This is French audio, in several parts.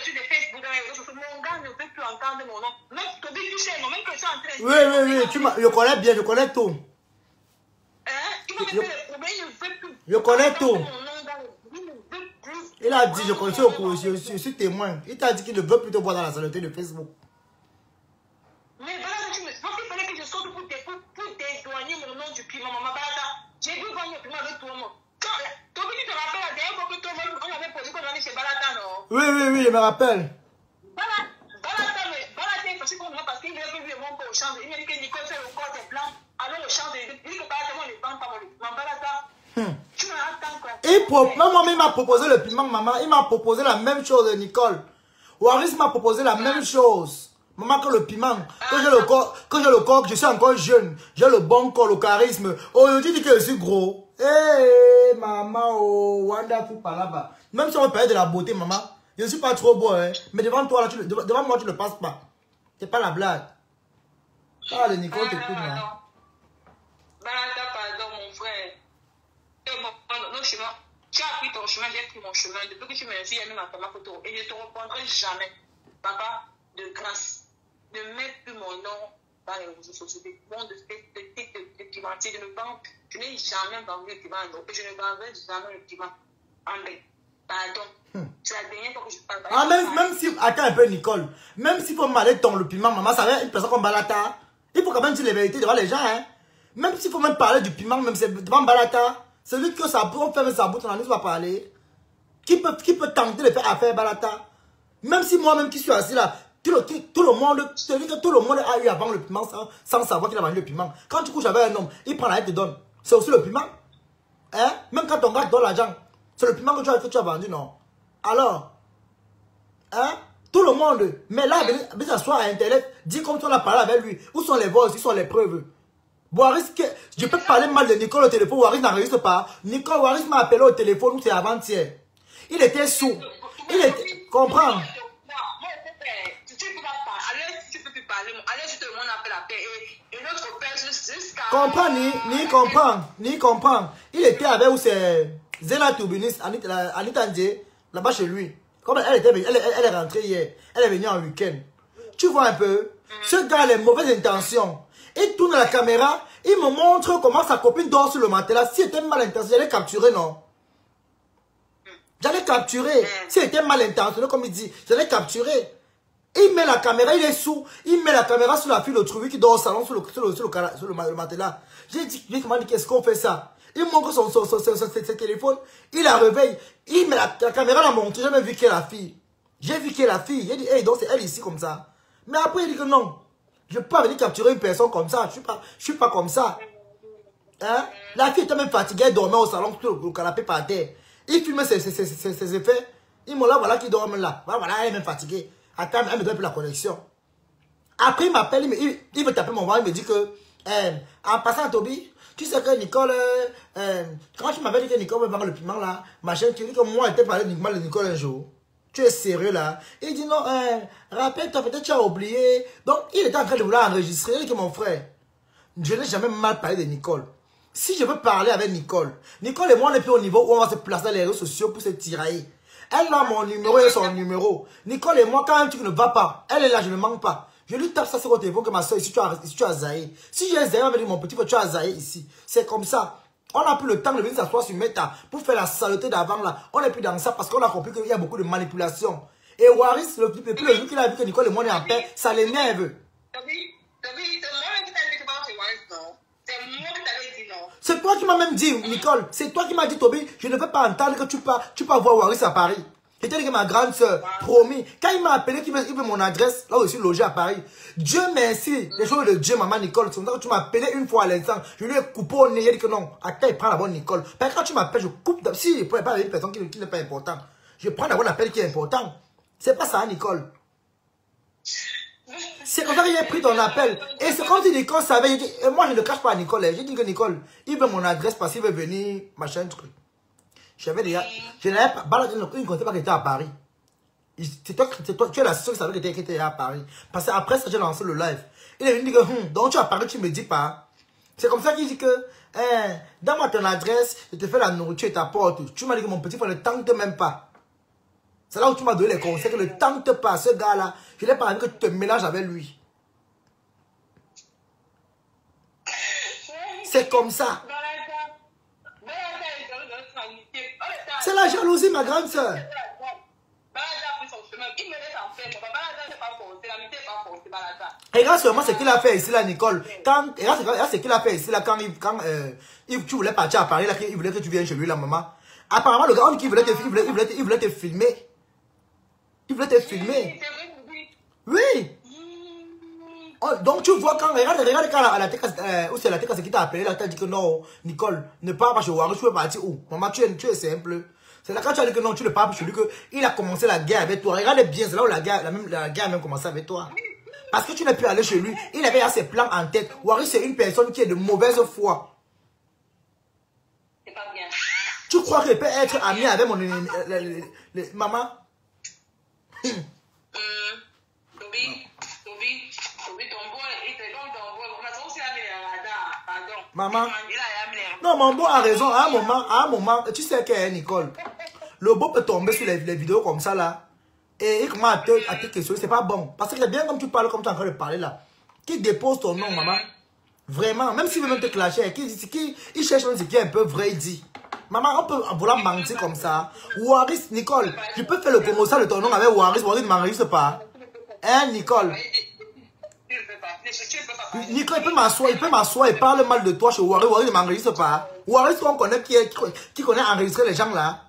statut de Facebook, mon gars ne peut plus entendre mon nom. Même Toby, tu sais, même que je suis en train de... Je connais bien, je connais tout. Tu m'as fait le problème, il ne veut plus. Je connais tout. Mon nom dans le... Il a dit, je suis témoin. Il t'a dit qu'il ne veut plus te voir dans la saleté de Facebook. Mais voilà, il fallait que je sorte pour t'éloigner mon nom du piment, maman. J'ai vu voir mon piment avec tout le monde. Toby, tu te rappelles la dernière fois que toi, on avait posé qu'on allait chez Balata, non? Oui, je me rappelle. Balata, parce qu'il avait vu mon corps au champ. Il m'a dit que Nicole fait le corps des blancs. Alors au champ, il dit que Balata, moi, ne vend pas mon Balata. Tu m'as attends quoi? Même il m'a proposé le piment, maman. Il m'a proposé la même chose, Nicole. Waris m'a proposé la même chose. Maman, que le piment, que j'ai le corps, que je suis encore jeune. J'ai le bon corps, le charisme. Oh, je dis que je suis gros. Maman, wonderful par là-bas. Même si on me parle de la beauté, maman, je ne suis pas trop beau, hein. Mais devant toi, là, devant moi, tu ne le passes pas. C'est pas la blague. Ah, le Nicole t'écoute, là. Pardon, mon frère. Non, chemin. Tu as pris ton chemin, j'ai pris mon chemin. Depuis que tu me dis, elle m'a fait ma photo. Et je ne te reprendrai jamais, papa, de grâce. Ne mets plus mon nom dans les réseaux sociaux. Bon, de pimentier, je n'ai jamais vendu le piment. Et je ne vendrai jamais le piment. Amen. Pardon. C'est la dernière fois que je parle. Ah, même si, attends un peu, Nicole. Même s'il faut m'aller ton le piment, maman, ça va être une personne comme Balata. Il faut quand même dire les vérités devant les gens, hein. Même s'il faut même parler du piment, même c'est devant Balata. Celui que ça peut faire sa bouche, on en va parler. Qui peut tenter de faire affaire Balata? Même si moi-même qui suis assis là, tout le monde, celui que tout le monde a eu avant le piment sans savoir qu'il a mangé le piment. Quand tu couches avec un homme, il prend la tête et te donne. C'est aussi le piment. Hein? Même quand ton gars te donne l'argent, c'est le piment que tu as vendu, non? Alors, hein? Tout le monde. Mais là, venez s'asseoir à Internet, dis comme tu en as parlé avec lui. Où sont les voix, où sont les preuves? Waris, je peux parler mal de Nicole au téléphone, Waris n'enregistre pas. Nicole, Waris m'a appelé au téléphone, c'est avant-hier. Il était sourd. Il était... Comprends? Comprends, ni comprend. Il était avec où c'est Zena Toubinis, Anita Ndje, là-bas chez lui. Comme elle est rentrée hier. Elle est venue en week-end. Tu vois un peu? Ce gars a les mauvaises intentions. Il tourne la caméra, il me montre comment sa copine dort sur le matelas. Si elle était mal intentionnée, j'allais capturer, non? J'allais capturer. Si elle était mal intentionnée, comme il dit, j'allais capturer. Il met la caméra, il est sourd. Il met la caméra sur la fille de Trouvi qui dort au salon sur le matelas. J'ai dit, qu'est-ce qu'on fait ça? Il montre son téléphone, il la réveille. Il met la caméra dans mon truc, j'ai même vu qu'elle est la fille. J'ai vu qu'elle est la fille. J'ai dit, hey, donc c'est elle ici comme ça. Mais après, il dit que non. Je ne peux pas venir capturer une personne comme ça. Je suis pas comme ça. Hein? La fille était même fatiguée, elle dormait au salon sur le canapé par terre. Il filme ses effets. Il me l'a, voilà qui dort là. Voilà, elle est même fatiguée. Attends, elle me donne plus la connexion. Après, il m'appelle, il veut taper mon voix, il me dit que, en passant à Toby, tu sais que Nicole, quand tu m'avais dit que Nicole veut vendre le piment là, machin, tu dis que moi, je t'ai parlé uniquement de Nicole un jour. Tu es sérieux là? Il dit non, rappelle-toi, peut-être tu as oublié. Donc, il était en train de vouloir enregistrer. Il dit que mon frère, je n'ai jamais mal parlé de Nicole. Si je veux parler avec Nicole et moi, on est plus au niveau où on va se placer dans les réseaux sociaux pour se tirailler. Elle a mon numéro et son numéro. Nicole et moi, quand un truc ne va pas, elle est là, je ne manque pas. Je lui tape ça sur le téléphone que ma soeur, ici tu as zaï. Si j'ai zaï, on va dire mon petit frère, tu as zaï ici. C'est comme ça. On n'a plus le temps de venir s'asseoir sur Meta pour faire la saleté d'avant là. On n'est plus dans ça parce qu'on a compris qu'il y a beaucoup de manipulation. Et Waris, le jour qu'il a vu que Nicole et moi on est en paix, ça l'énerve. C'est toi qui m'as même dit, Nicole. C'est toi qui m'as dit, Toby, je ne veux pas entendre que tu peux voir Waris à Paris. C'était que ma grande soeur, promis. Quand il m'a appelé, qu'il veut mon adresse, là où je suis logé à Paris. Dieu merci. Les choses de Dieu, maman Nicole. C'est comme ça que tu m'as appelé une fois à l'instant. Je lui ai coupé au nez. Il a dit que non. Attends, il prend la bonne Nicole. Parce que quand tu m'appelles, je coupe. Si je ne pourrais pas avec une personne qui n'est pas importante. Je prends la bonne appel qui est important. C'est pas ça, Nicole. C'est comme ça qu'il a pris ton appel. Et c'est comme si Nicole savait. Et moi, je ne cache pas à Nicole. J'ai dit que Nicole, il veut mon adresse parce qu'il veut venir, machin, truc. J'avais déjà. Je n'avais pas. Il ne comptait pas qu'il était à Paris. C'est toi, tu es la seule qui savait qu'il était à Paris. Parce qu'après ça, j'ai lancé le live. Il est venu dire que, donc tu es à Paris, tu ne me dis pas. C'est comme ça qu'il dit que, donne-moi ton adresse, je te fais la nourriture et t'apporte. Tu m'as dit que mon petit frère ne tente même pas. C'est là où tu m'as donné les conseils que ne tente pas ce gars-là. Je n'ai pas envie que tu te mélanges avec lui. C'est comme ça. C'est la jalousie, ma grande soeur. Regarde seulement ce qu'il a fait ici, là, Nicole. Regarde ce qu'il a fait ici, là, quand tu voulais partir à Paris, là, il voulait que tu viennes chez lui, là, maman. Apparemment, le gars qui voulait te filmer. Il voulait te filmer. Oui. Oh, donc tu vois quand regarde quand la TK qui t'a appelé là, t'as dit que non, Nicole, ne pars pas chez Waris, tu veux partir où? Maman, tu es simple. C'est là quand tu as dit que non, tu ne pars pas chez lui que il a commencé la guerre avec toi. Regarde bien, c'est là où la guerre a même commencé avec toi. Parce que tu n'as pu aller chez lui, il avait ses plans en tête. Waris, c'est une personne qui est de mauvaise foi. C'est pas bien. Tu crois qu'il peut être ami avec mon maman? Maman. Non, mon beau a raison. À un moment, tu sais que Nicole, le beau peut tomber sur les vidéos comme ça là. Et il commence à te questionner. C'est pas bon. Parce que c'est bien comme tu parles, comme tu es en train de parler là. Qui dépose ton nom, maman. Vraiment. Même s'il veut même te clasher, il cherche même ce qui est un peu vrai, il dit. Maman, on peut vouloir mentir comme ça. Waris, Nicole, je peux faire le promotion de ton nom avec Waris. Waris ne m'enregistre pas. Hein, Nicole? Nicole, il peut m'asseoir et parler mal de toi chez Waris. Waris ne m'enregistre pas. Waris, qu'on connaît, qui connaît enregistrer les gens là.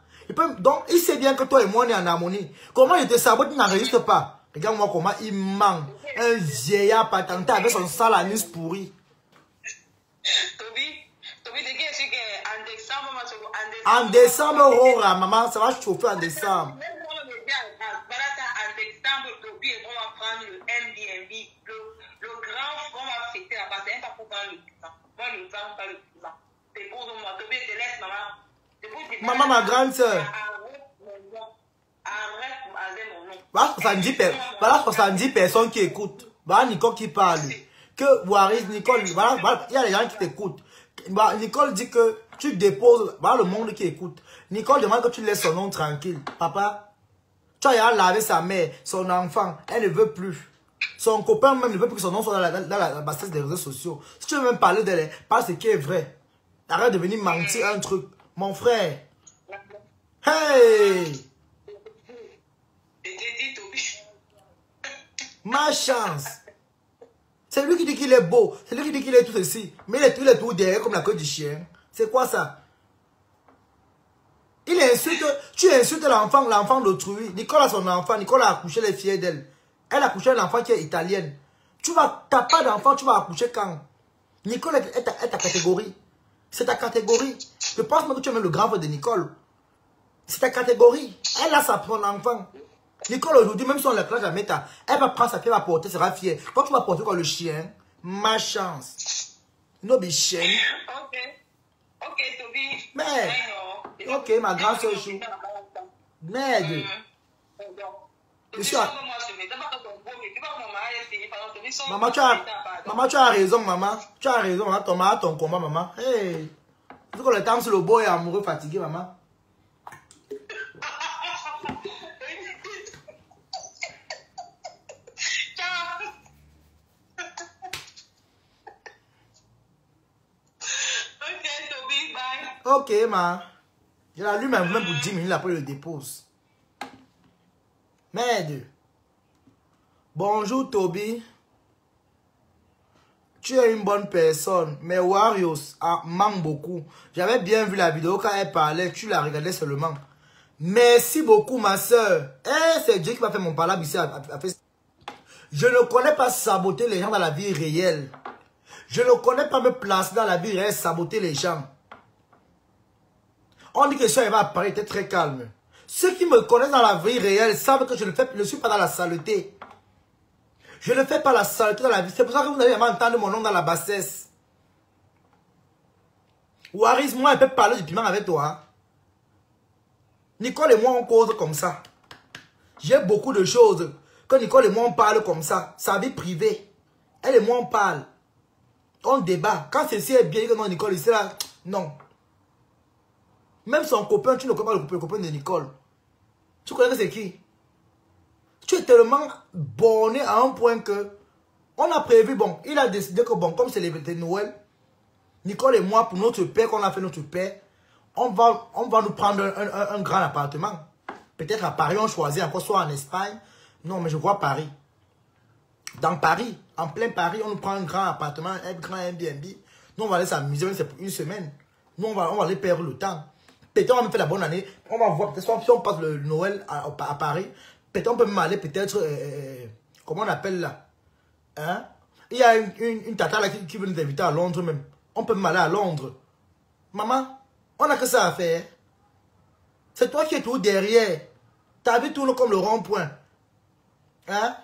Donc, il sait bien que toi et moi, on est en harmonie. Comment il te sabote, il n'enregistre pas? Regarde-moi comment il ment. Un vieillard patenté avec son sale anus pourri. En décembre, Aurora, maman, ça va chauffer en décembre. Maman, ma grande soeur. Voilà 70 personnes qui écoutent. Voilà Nicole qui parle. Que Waris, Nicole, voilà, il y a des gens qui t'écoutent. Nicole dit que tu déposes, voilà le monde qui écoute. Nicole demande que tu laisses son nom tranquille. Papa, tu as lavé sa mère, son enfant, elle ne veut plus. Son copain même ne veut plus que son nom soit dans la bassesse des réseaux sociaux. Si tu veux même parler d'elle, parle ce qui est vrai. Arrête de venir mentir un truc. Mon frère. Hey! Ma chance. C'est lui qui dit qu'il est beau. C'est lui qui dit qu'il est tout ceci. Mais il est tout derrière comme la queue du chien. C'est quoi ça? Il insulte. Tu insultes l'enfant d'autrui. Nicole a son enfant. Nicole a accouché les filles d'elle. Elle a accouché un enfant qui est italienne. T'as pas d'enfant, tu vas accoucher quand? Nicole est ta catégorie. C'est ta catégorie. Je pense même que tu es même le grand frère de Nicole. C'est ta catégorie. Elle a sa propre enfant. Nicole aujourd'hui, même si on la classe à Meta, elle va prendre sa fille, elle va porter, sera fière. Toi, tu vas porter quoi le chien? Ma chance. No be chien. Ok, Toby. Mais, ok, ma grande soeur chou. Merde. Maman, tu as raison, maman. Tu as raison, maman. Ton combat, maman. Hey. Tu vois que le temps sur le beau est amoureux, fatigué, maman. Ok, ma. Je l'allume même pour 10 minutes après le dépose. Merde. Bonjour, Toby. Tu es une bonne personne, mais Warriors manque beaucoup. J'avais bien vu la vidéo quand elle parlait, tu la regardais seulement. Merci beaucoup, ma soeur. Eh, c'est Dieu qui m'a fait mon palabre ici. Je ne connais pas saboter les gens dans la vie réelle. Je ne connais pas me placer dans la vie réelle, saboter les gens. On dit que ça, il va apparaître très calme. Ceux qui me connaissent dans la vie réelle savent que je ne suis pas dans la saleté. Je ne fais pas la saleté dans la vie. C'est pour ça que vous allez entendre mon nom dans la bassesse. Waris, moi, elle peut parler du piment avec toi. Nicole et moi, on cause comme ça. J'ai beaucoup de choses que Nicole et moi, on parle comme ça. Sa vie privée. Elle et moi, on parle. On débat. Quand ceci est bien, que non, Nicole, ici, là, non. Même son copain, tu ne connais pas le copain de Nicole. Tu connais que c'est qui? Tu es tellement borné à un point que on a prévu, bon, il a décidé que bon, comme c'est les Noël, Nicole et moi, pour notre père, qu'on a fait notre père, on va nous prendre un grand appartement. Peut-être à Paris, on choisit encore, soit en Espagne. Non, mais je vois Paris. Dans Paris, en plein Paris, on nous prend un grand appartement, un grand Airbnb. Nous, on va aller s'amuser, même si c'est pour une semaine. Nous, on va aller perdre le temps. Peut-être on va me faire la bonne année. On va voir, peut-être si on passe le Noël à Paris, peut-être on peut même aller, peut-être, comment on appelle là? Hein? Il y a une tata là qui veut nous inviter à Londres même. On peut même aller à Londres. Maman, on n'a que ça à faire. C'est toi qui es tout derrière. Ta vie tourne comme le rond-point. Hein?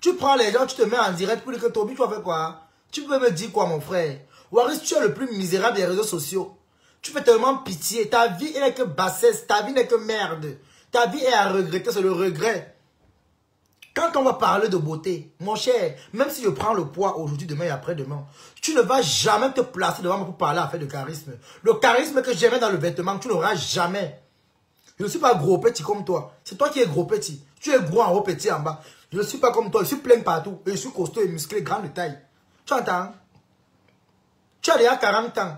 Tu prends les gens, tu te mets en direct pour dire que Toby, tu vas faire quoi? Tu peux me dire quoi, mon frère? Waris, tu es le plus misérable des réseaux sociaux. Tu fais tellement pitié. Ta vie n'est que bassesse. Ta vie n'est que merde. Ta vie est à regretter, c'est le regret. Quand on va parler de beauté, mon cher, même si je prends le poids aujourd'hui, demain et après-demain, tu ne vas jamais te placer devant moi pour parler à faire de charisme. Le charisme que j'aimais dans le vêtement, tu n'auras jamais. Je ne suis pas gros petit comme toi. C'est toi qui es gros petit. Tu es gros en haut, petit en bas. Je ne suis pas comme toi. Je suis plein partout. Et je suis costaud et musclé, grand de taille. Tu entends? Tu as déjà 40 ans.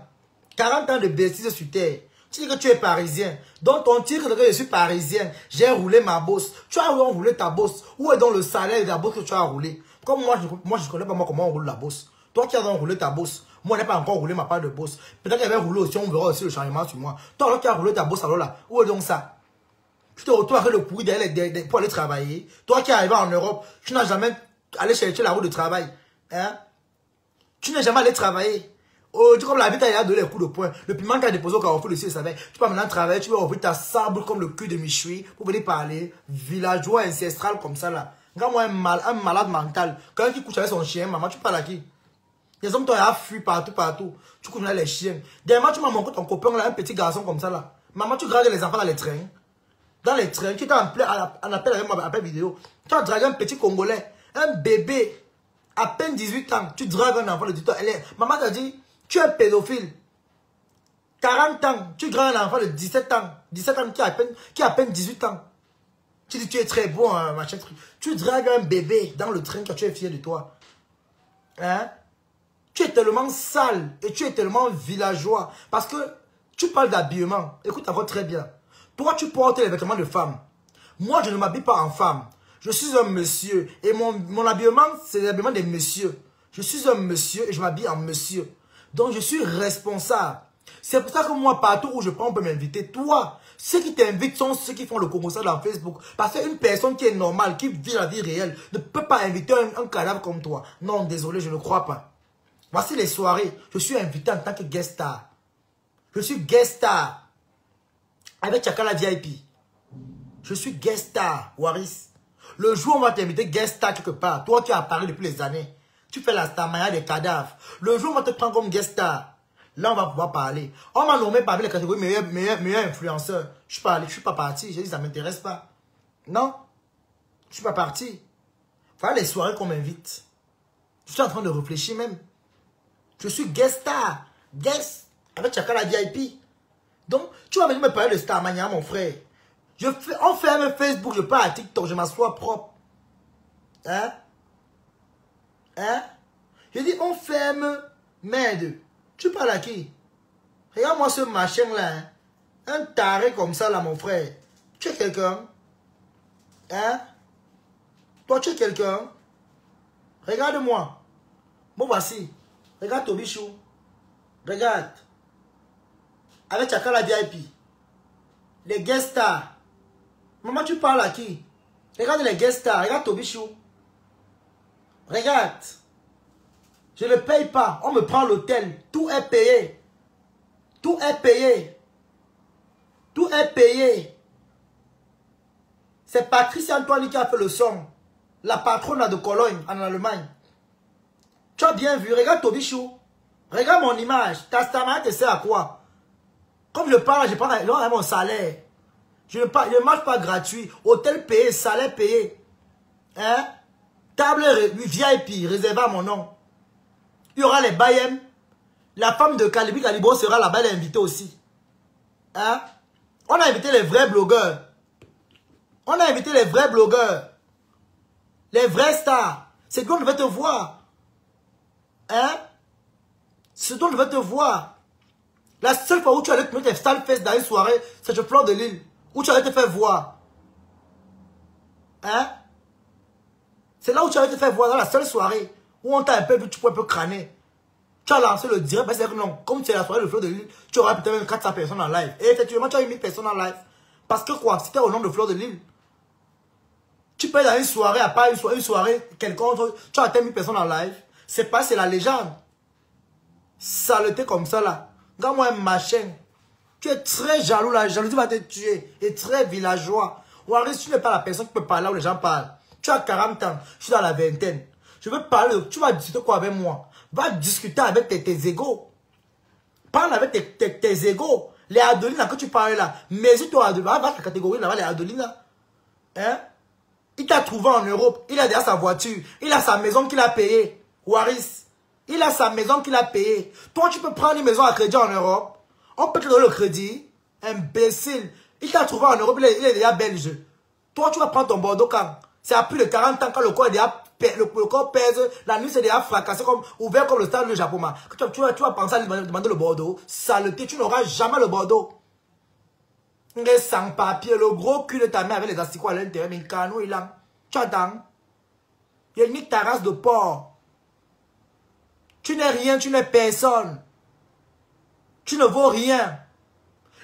40 ans de bêtises sur terre. Tu dis que tu es parisien. Donc ton tir que je suis parisien. J'ai roulé ma bosse. Tu as roulé ta bosse. Où est donc le salaire de la bosse que tu as roulé? Comme moi, je ne connais pas moi comment on roule la bosse. Toi qui as donc roulé ta bosse. Moi, je n'ai pas encore roulé ma part de bosse. Peut-être qu'elle avait roulé aussi. On verra aussi le changement sur moi. Toi, alors qui as roulé ta bosse, alors là. Où est donc ça? Tu te retrouves avec le pourri derrière pour aller travailler. Toi qui es arrivé en Europe, tu n'as jamais allé chercher la route de travail. Hein? Tu n'es jamais allé travailler. Oh, tu comme la vie t'a donné les coups de poing. Le piment qu'a déposé au carrefour, le ciel savait. Tu peux maintenant travailler, tu peux ouvrir ta sable comme le cul de Michui pour venir parler. Villageois ancestral comme ça là. Regarde moi un malade mental. Quelqu'un qui couche avec son chien, maman, tu parles à qui? Les hommes t'ont fui partout. Tu couches avec les chiens. Dernièrement, tu m'as montré ton copain là, un petit garçon comme ça là. Maman, tu dragues les enfants dans les trains. Dans les trains, tu étais en appel avec moi, appel vidéo. Tu as dragué un petit Congolais, un bébé, à peine 18 ans. Tu dragues un enfant de 18 ans. Maman t'a dit, tu es pédophile. 40 ans, tu dragues un enfant de 17 ans. 17 ans qui a à peine 18 ans. Tu dis, tu es très bon, hein, machin truc. Tu dragues un bébé dans le train quand tu es fier de toi. Hein? Tu es tellement sale et tu es tellement villageois. Parce que tu parles d'habillement. Écoute encore très bien. Toi, tu portes les vêtements de femme. Moi, je ne m'habille pas en femme. Je suis un monsieur. Et mon habillement, c'est l'habillement des messieurs. Je suis un monsieur et je m'habille en monsieur. Donc, je suis responsable. C'est pour ça que moi, partout où je prends, on peut m'inviter. Toi, ceux qui t'invitent sont ceux qui font le Congo dans Facebook. Parce qu'une personne qui est normale, qui vit la vie réelle, ne peut pas inviter un cadavre comme toi. Non, désolé, je ne crois pas. Voici les soirées. Je suis invité en tant que guest star. Je suis guest star. Avec Chakala VIP. Je suis guest star, Waris. Le jour où on va t'inviter guest star quelque part, toi qui as apparu depuis les années, tu fais la starmania des cadavres. Le jour où on va te prendre comme guest star, là on va pouvoir parler. On m'a nommé parmi les catégories meilleur influenceur. Je suis pas parti. J'ai dit ça ne m'intéresse pas. Non. Je suis pas parti. Voilà les soirées qu'on m'invite. Je suis en train de réfléchir même. Je suis guest star. Guest avec Chakala VIP. Donc, tu vas venir me parler de Starmania, mon frère. On ferme Facebook, je pars à TikTok, je m'assois propre. Hein? Hein? Je dis, on ferme, merde. Tu parles à qui? Regarde-moi ce machin-là. Hein? Un taré comme ça, là, mon frère. Tu es quelqu'un? Hein? Toi, tu es quelqu'un? Regarde-moi. Bon, voici. Regarde Tobichou. Regarde. Avec Chakala VIP. Les guest stars. Maman, tu parles à qui? Regarde les guest stars. Regarde Tobichou. Regarde. Je ne paye pas. On me prend l'hôtel. Tout est payé. Tout est payé. Tout est payé. C'est Patricia Antoine qui a fait le son. La patronne de Cologne en Allemagne. Tu as bien vu. Regarde Tobichou. Regarde mon image. Ta starmania te sert à quoi? Comme je parle, je prends mon salaire. Je ne marche pas gratuit. Hôtel payé, salaire payé. Hein? Table VIP, réservée à mon nom. Il y aura les Bayem. La femme de Calibi Calibro sera là-bas, elle est invitée aussi. Hein? On a invité les vrais blogueurs. On a invité les vrais blogueurs. Les vrais stars. C'est qu'on devait te voir. Hein? C'est qu'on devait te voir. La seule fois où tu allais te mettre tes sales fesses dans une soirée, c'est le Fleur de Lille. Où tu allais te faire voir. Hein? C'est là où tu allais te faire voir, dans la seule soirée. Où on t'a un peu vu, tu peux un peu crâner. Tu as lancé le direct, mais c'est que non. Comme c'est la soirée de Fleur de Lille, tu auras peut-être même 400 personnes en live. Et effectivement, tu as eu 1000 personnes en live. Parce que quoi? C'était au nom de Fleur de Lille. Tu peux aller dans une soirée, à part une soirée, quelconque, tu as atteint 1000 personnes en live. C'est pas, c'est la légende. Saleté comme ça là. Regarde-moi un machin. Tu es très jaloux, la jalousie va te tuer. Et très villageois. Waris, tu n'es pas la personne qui peut parler là où les gens parlent. Tu as 40 ans, je suis dans la vingtaine. Je veux parler, tu vas discuter quoi avec moi? Va discuter avec tes égos. Parle avec tes égos. Les Adolines que tu parles là. Mesure-toi à va la catégorie là-bas, les Adolines là. Hein? Il t'a trouvé en Europe. Il a déjà sa voiture. Il a sa maison qu'il a payée. Waris. Il a sa maison qu'il a payée. Toi, tu peux prendre une maison à crédit en Europe. On peut te donner le crédit. Imbécile. Il t'a trouvé en Europe. Il est déjà belge. Toi, tu vas prendre ton Bordeaux quand? C'est à plus de 40 ans quand le corps est déjà, le corps pèse. La nuit, c'est déjà fracassé, comme, ouvert comme le stade de Japon. Tu vas penser à demander le Bordeaux. Saleté, tu n'auras jamais le Bordeaux. Les sans-papiers, le gros cul de ta mère avec les asticots à l'intérieur, mais canou, il a. Tu attends. Il nique ta race de porc. Tu n'es rien, tu n'es personne. Tu ne vaux rien.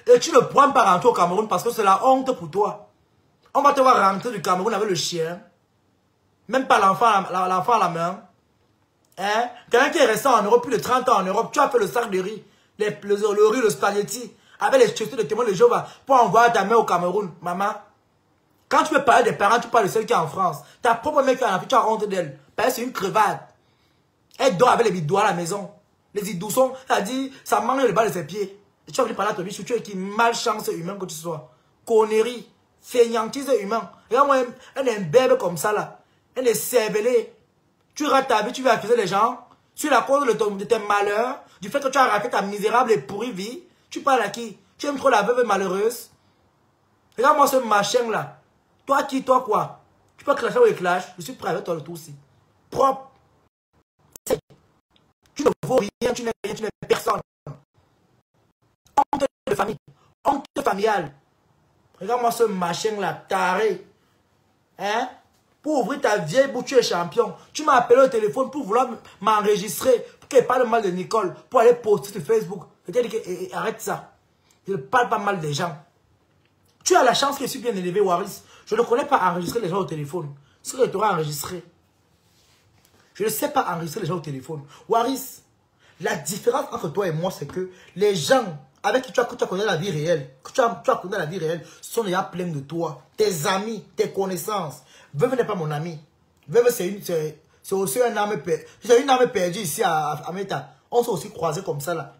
Et tu ne pourras pas rentrer au Cameroun parce que c'est la honte pour toi. On va te voir rentrer du Cameroun avec le chien. Même pas l'enfant à la main. Hein? Quelqu'un qui est resté en Europe, plus de 30 ans en Europe, tu as fait le sac de riz, le riz, le spaghetti, avec les chaussures de témoins de Jéhovah, pour envoyer ta mère au Cameroun. Maman, quand tu veux parler des parents, tu parles de celle qui est en France. Ta propre mère qui est en Afrique, tu as honte d'elle. Parce que c'est une crevade. Elle dort avec les bidouilles à la maison. Les idoussons, elle dit, ça mange le bas de ses pieds. Et tu vas venir parler à ton bichou, tu es qui malchance humain que tu sois. Connerie, fainéantise humain. Regarde-moi, elle est un bébé comme ça là. Elle est cervelée. Tu rates ta vie, tu veux accuser les gens. Sur la cause de tes malheurs, du fait que tu as raté ta misérable et pourrie vie. Tu parles à qui? Tu aimes trop la veuve malheureuse. Regarde-moi ce machin là. Toi qui, toi quoi? Tu peux clasher ou clash. Je suis prêt avec toi le tout aussi. Propre. Tu ne vaux rien, tu n'es rien, tu n'es personne. Honte de famille. Honte familiale. Regarde-moi ce machin là, taré. Hein? Pour ouvrir ta vieille bouche, tu es champion. Tu m'as appelé au téléphone pour vouloir m'enregistrer. Pour qu'elle parle mal de Nicole. Pour aller poster sur Facebook. Je t'ai dit que arrête ça. Je ne parle pas mal des gens. Tu as la chance que je suis bien élevé, Waris. Je ne connais pas enregistrer les gens au téléphone. Ce que tu auras enregistré. Je ne sais pas enregistrer les gens au téléphone. Waris, la différence entre toi et moi, c'est que les gens avec qui tu as connu la vie réelle, que tu as connu la vie réelle, sont déjà pleins de toi. Tes amis, tes connaissances. Veuve n'est pas mon ami. Veuve, c'est aussi un âme perdue. C'est une âme perdue ici à Meta. On s'est aussi croisés comme ça là.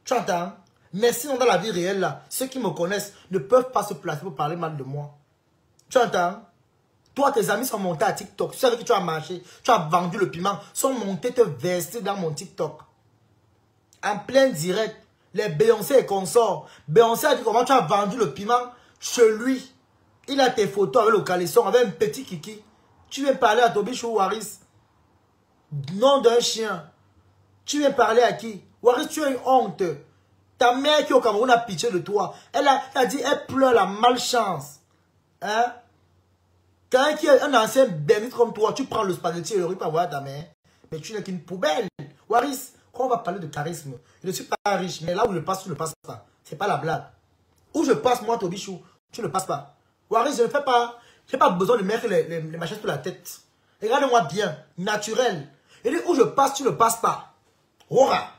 Tu entends? Mais sinon, dans la vie réelle là, ceux qui me connaissent ne peuvent pas se placer pour parler mal de moi. Tu entends? Toi, tes amis sont montés à TikTok. Tu sais avec qui tu as marché, tu as vendu le piment, sont montés te verser dans mon TikTok. En plein direct. Les Beyoncé et consorts. Beyoncé a dit comment tu as vendu le piment chez lui. Il a tes photos avec le caleçon, avec un petit kiki. Tu viens parler à Tobichou Waris. Nom d'un chien. Tu viens parler à qui? Waris, tu as une honte. Ta mère qui est au Cameroun a pitié de toi. Elle a dit, elle pleure la malchance. Hein? Quelqu'un qui est un ancien bénite comme toi, tu prends le spaghetti et le riz pour avoir ta mère. Mais tu n'es qu'une poubelle. Waris, quand on va parler de charisme, je ne suis pas riche, mais là où je passe, tu ne passes pas. C'est pas la blague. Où je passe, moi, Tobichou, tu ne passes pas. Waris, je ne fais pas. Je n'ai pas besoin de mettre les machins sur la tête. Regarde-moi bien, naturel. Et où je passe, tu ne passes pas. Aura.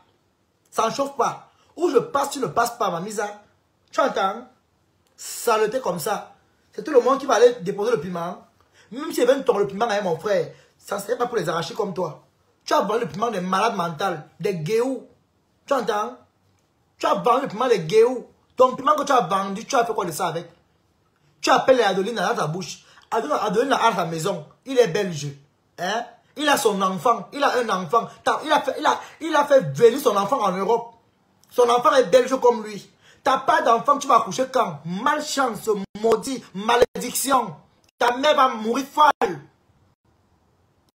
Ça ne chauffe pas. Où je passe, tu ne passes pas, ma mise. Tu entends? Saleté comme ça. C'est tout le monde qui va aller déposer le piment. Même si veut le piment avec mon frère, ça ne serait pas pour les arracher comme toi. Tu as vendu le piment des malades mentales, des guéous. Tu entends? Tu as vendu le piment des guéous. Ton piment que tu as vendu, tu as fait quoi de ça avec? Tu appelles les Adeline dans ta bouche. Adeline a sa maison. Il est belge. Hein? Il a son enfant. Il a un enfant. Il a fait venir son enfant en Europe. Son enfant est belge comme lui. T'as pas d'enfant, tu vas accoucher quand? Malchance, maudit, malédiction. malédiction. Ta mère va mourir folle.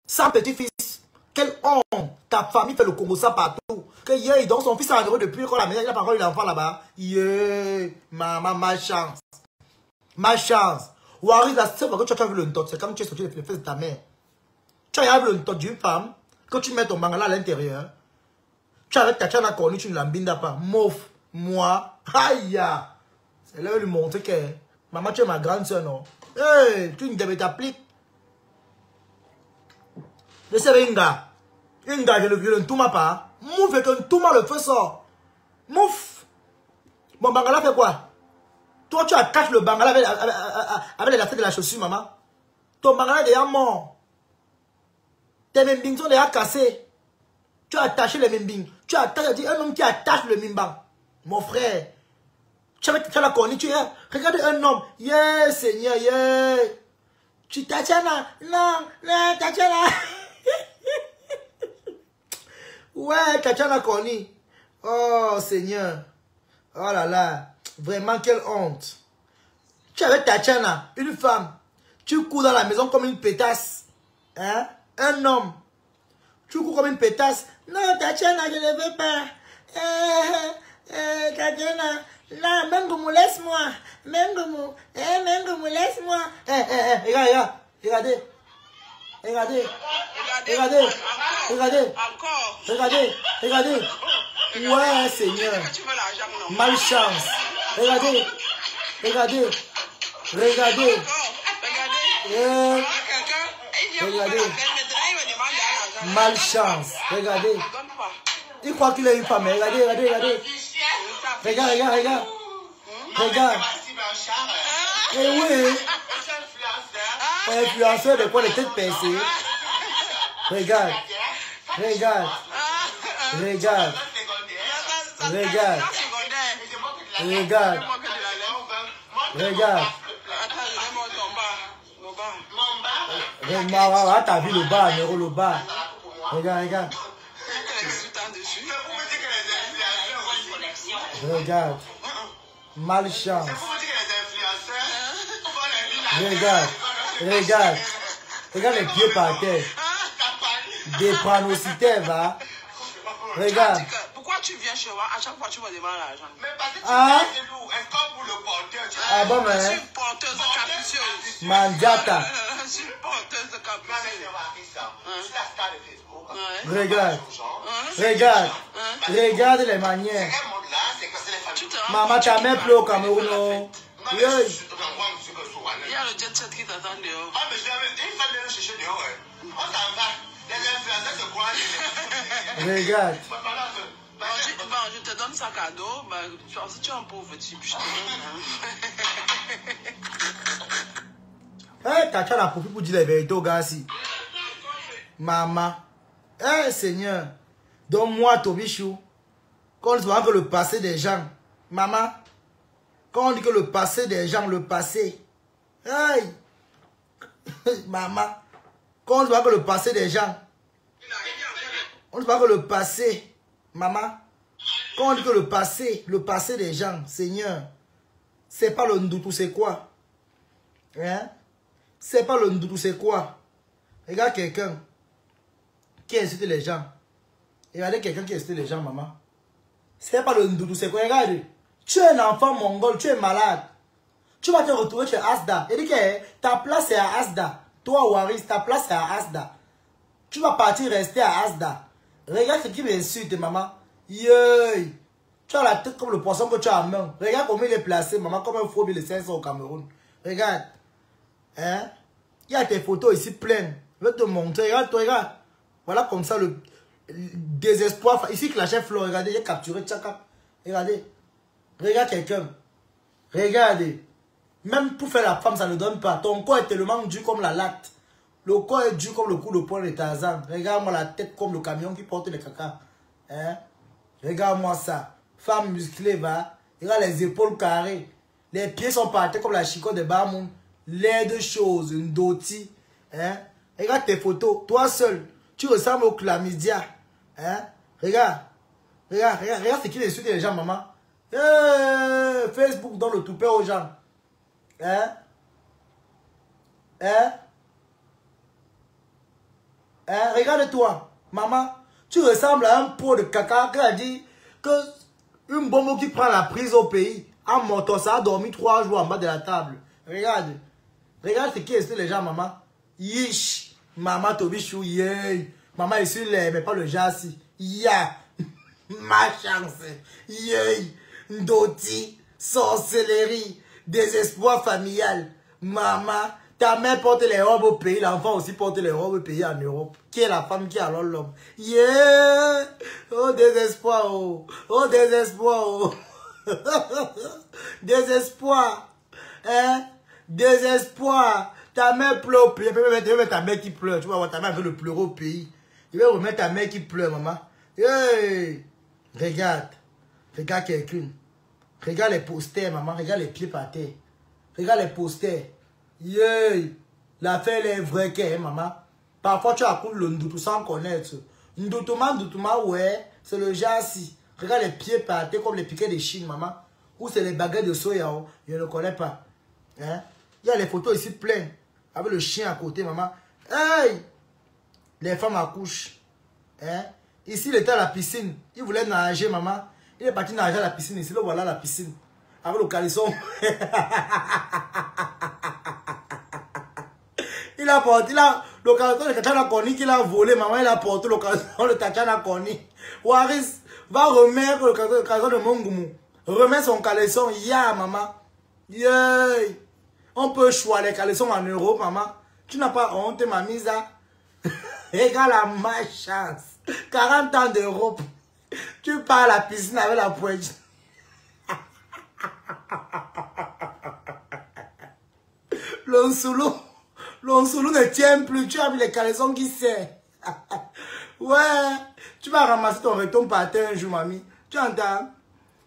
Sans petit-fils. Quelle honte. Ta famille fait le Congo ça partout. Que yeah, donc son fils est heureux depuis quand la maison, il a pas encore eu l'enfant là-bas. Yeah, maman, ma chance. Ma chance. Ou arrive la seule fois que tu as vu le ntot, c'est comme tu es sorti les fesses de ta mère. Tu as vu le ntot d'une femme, quand tu mets ton bangala à l'intérieur, tu as avec ta chana cornue, tu ne l'embindas pas. Mouf, moi, aïe. C'est là où lui montrer que maman, tu es ma grande soeur, non? Hey, tu ne devais t'appliquer. Laissez Inga. Inga, je ne tourne pas. Mouf, et que tout le feu sort. Mouf. Bon, bangala fait quoi? Toi, tu attaches le bangala avec les lacets de la chaussure, maman. Ton bangala est déjà mort. Tes mimbings sont déjà cassés. Tu as attaché les mimbings. Tu attaches, un homme qui attache le mimbang. Mon frère. Tu as la cornée, tu es. Regarde un homme. Yeah, Seigneur, yeah. Tu Tatiana. Non, non, Tatiana. Ouais, Tatiana cornée. Oh, Seigneur. Oh là là. Vraiment, quelle honte. Tu es avec Tatiana, une femme. Tu cours dans la maison comme une pétasse. Hein? Un homme. Tu cours comme une pétasse. Non, Tatiana, je ne veux pas. Tatiana, non, Mengoumou, laisse-moi. Mengoumou, laisse-moi. Regardez. Regardez. Regardez. Regardez. Regardez. Regardez. Ouais, Seigneur. Malchance. Regardez. Regardez. Regardez. Regardez. Malchance. Regardez. Il croit qu'il est une femme. Regardez, regardez, regardez. Regarde, regarde, regarde. Regarde. Et oui. Influenceur de quoi les têtes percées. Regarde. Regarde. Regarde. Regarde. Regarde. Regarde. Regarde. T'as vu le bas, Nero, le bas. Regarde, regarde. Regarde. Malchance. Regarde. Regarde. Regarde les pieds par terre. Des pranosité, va. Regarde. Pourquoi tu viens chez moi? À chaque fois, tu me demandes l'argent. Mais parce que tu es lourd. Est-ce que pour le porteur, ah bon, mais. Je suis porteuse capricieuse. Mandiata. Je suis porteuse capricieuse. C'est la star de Facebook. Regarde. Regarde. Regarde les manières. Maman, ta mère pleut au Cameroun. Il y a le jet set qui t'attend dehors. Ah, mais il fallait le chercher dehors. On s'en va. Les influenceurs se croient. Regarde. Je te donne ça cadeau. Si tu es un pauvre type, je te donne. Hey, t'as la profite pour dire la vérité aux gars ici. Maman. Hey, Seigneur. Donne-moi Tobichou. Quand on dit que le passé des gens. Maman. Quand on dit que le passé des gens, le passé. Hey. Maman. Quand on dit que le passé des gens. On dit pas que le passé. Maman. Quand on dit que le passé des gens, Seigneur. C'est pas le ndoutou, c'est quoi? Hein? C'est pas le ndoutou, c'est quoi? Regarde quelqu'un qui insulte les gens. Regardez quelqu'un qui insulte les gens, maman. C'est pas le ndoutou, c'est quoi? Regarde. Tu es un enfant mongol, tu es malade. Tu vas te retrouver chez Asda. Il dit que ta place est à Asda. Toi, Waris, ta place est à Asda. Tu vas partir rester à Asda. Regarde ce qui m'insulte, maman. Yey. Tu as la tête comme le poisson que tu as en main. Regarde comment il est placé, maman, comme un faux 1500 au Cameroun. Regarde. Hein? Il y a tes photos ici pleines. Je vais te montrer. Regarde, toi, regarde. Voilà comme ça le désespoir. Ici, que la chef Flo, regardez, il est capturé. Tchaka. Regardez. Regarde quelqu'un. Regardez. Même pour faire la femme, ça ne donne pas. Ton corps est tellement dur comme la latte. Le corps est dur comme le coup de poing de Tarzan. Regarde-moi la tête comme le camion qui porte les caca. Hein? Regarde-moi ça. Femme musclée, va. Regarde les épaules carrées. Les pieds sont partis comme la chicotte de Bamoun. Les deux choses, une doti. Hein? Regarde tes photos. Toi seul, tu ressembles au chlamydia. Hein? Regarde. Regarde, regarde, regarde ce qui insulte les gens, maman. Facebook donne le toupet aux gens. Hein? Hein? Hein? Regarde-toi, maman. Tu ressembles à un pot de caca qui a dit que une bombe qui prend la prise au pays. En montant, ça a dormi 3 jours en bas de la table. Regarde. Regarde ce qui est les gens, maman. Yish. Maman Tobichou, yay. Maman est sur les, mais pas le jassi. Ya. Ma chance. Yay. Ndoti. Sorcellerie. Désespoir familial. Maman. Ta mère porte les robes au pays. L'enfant aussi porte les robes au pays en Europe. Qui est la femme qui a alors l'homme? Yeah. Oh, désespoir. Oh, oh désespoir. Oh. Désespoir. Hein? Désespoir. Ta mère pleure au pays. Je vais mettre ta mère qui pleure. Tu vas voir ta mère veut le pleurer au pays. Je vais remettre ta mère qui pleure, maman. Hey. Regarde. Regarde quelqu'un. Regarde les posters, maman. Regarde les pieds par terre. Regarde les posters. Yeah. L'affaire est vraie, hein, maman. Parfois, tu as le ndoutou sans connaître. Ndoutouma, ouais. C'est le jassi. Regarde les pieds par terre comme les piquets de Chine, maman. Ou c'est les baguettes de soya. Je ne connais pas. Hein? Il y a les photos ici pleines. Avec le chien à côté, maman. Hey! Les femmes accouchent. Hein? Ici, il était à la piscine. Il voulait nager, maman. Il est parti nager à la piscine. Ici, là, voilà la piscine. Avec le caleçon. Il a porté le caleçon de Tachana Koni qu'il a volé, maman. Il a porté le caleçon de Tachana Koni. Waris va remettre le caleçon de Mongoumou. Remets son caleçon. Ya, maman. Yeah. On peut choisir les caleçons en Europe, maman. Tu n'as pas honte, ma mise à. Regarde la ma chance. 40 ans d'Europe. Tu pars à la piscine avec la poêle. L'onsoulou ne tient plus. Tu as vu les caleçons qui serrent. Ouais. Tu vas ramasser ton retombe par terre un jour, mamie. Tu entends?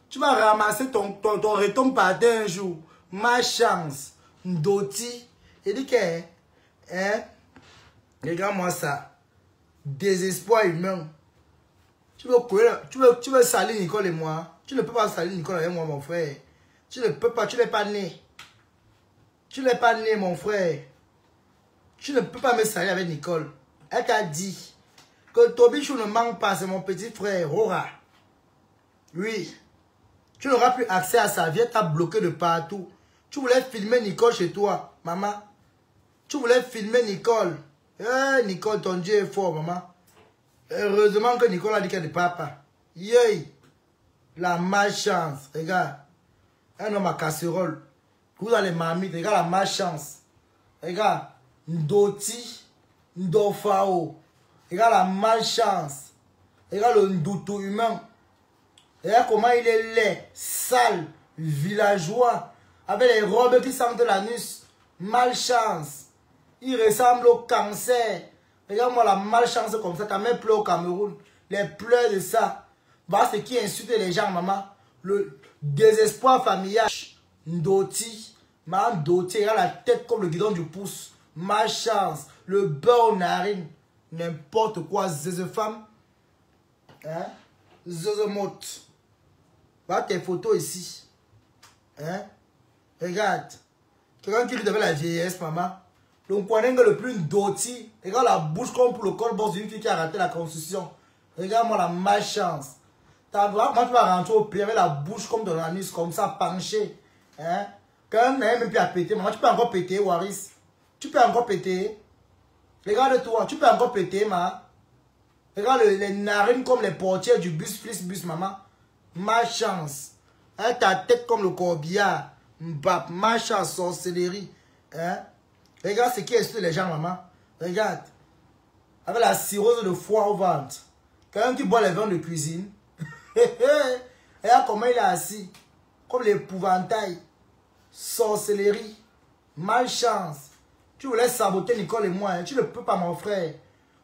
Tu vas ramasser ton retombe par terre un jour. Ma chance. Ndoti. Il dit que, hein? Regarde-moi ça. Désespoir humain. Tu veux salir Nicole et moi. Tu ne peux pas salir Nicole avec moi, mon frère. Tu ne peux pas, tu n'es pas né. Tu n'es pas né, mon frère. Tu ne peux pas me salir avec Nicole. Elle t'a dit que Tobichou ne manque pas, c'est mon petit frère, Rora. Oui. Tu n'auras plus accès à sa vie, elle t'a bloqué de partout. Tu voulais filmer Nicole chez toi, maman. Tu voulais filmer Nicole. Eh, Nicole, ton Dieu est fort, maman. Heureusement que Nicole a dit qu'elle est papa. Yay. La malchance. Regarde. Un homme à casserole. Vous dans les mamites. Regarde la malchance. Regarde. Ndoti. Ndofao. Regarde la malchance. Regarde le ndoutou humain. Regarde comment il est laid, sale, villageois. Avec les robes qui sentent l'anus. Malchance. Il ressemble au cancer. Regarde-moi la malchance comme ça. Ta mère pleure au Cameroun. Les pleurs de ça. Voilà ce qui insulte les gens, maman. Le désespoir familial. Ndoti. Maman Ndoti. Regarde la tête comme le guidon du pouce. Malchance. Le beurre aux narines. N'importe quoi. Zézé femme. Hein? Zézé motte. Voilà tes photos ici. Hein? Regarde. Quelqu'un qui lui devait la vieillesse, maman. Le Nkwanenga le plus ndoti. Regarde la bouche comme pour le col boss d'une fille qui a raté la constitution. Regarde-moi la malchance. Moi, tu vas rentrer au pays avec la bouche comme ton anus, comme ça, penché. Hein? Quand même, même plus à péter. Maman, tu peux encore péter, Waris. Tu peux encore péter. Regarde-toi, tu peux encore péter, maman. Regarde les narines comme les portières du bus, Flixbus, maman. Malchance. Hein? Ta tête comme le corbillard. Mbap, malchance, sorcellerie. Hein? Regarde ce qui est sur les gens, maman. Regarde. Avec la cirrhose de foie au ventre. Quelqu'un qui boit les vins de cuisine. Regarde comment il est assis. Comme l'épouvantail. Sorcellerie. Malchance. Tu voulais saboter Nicole et moi. Hein? Tu ne peux pas, mon frère.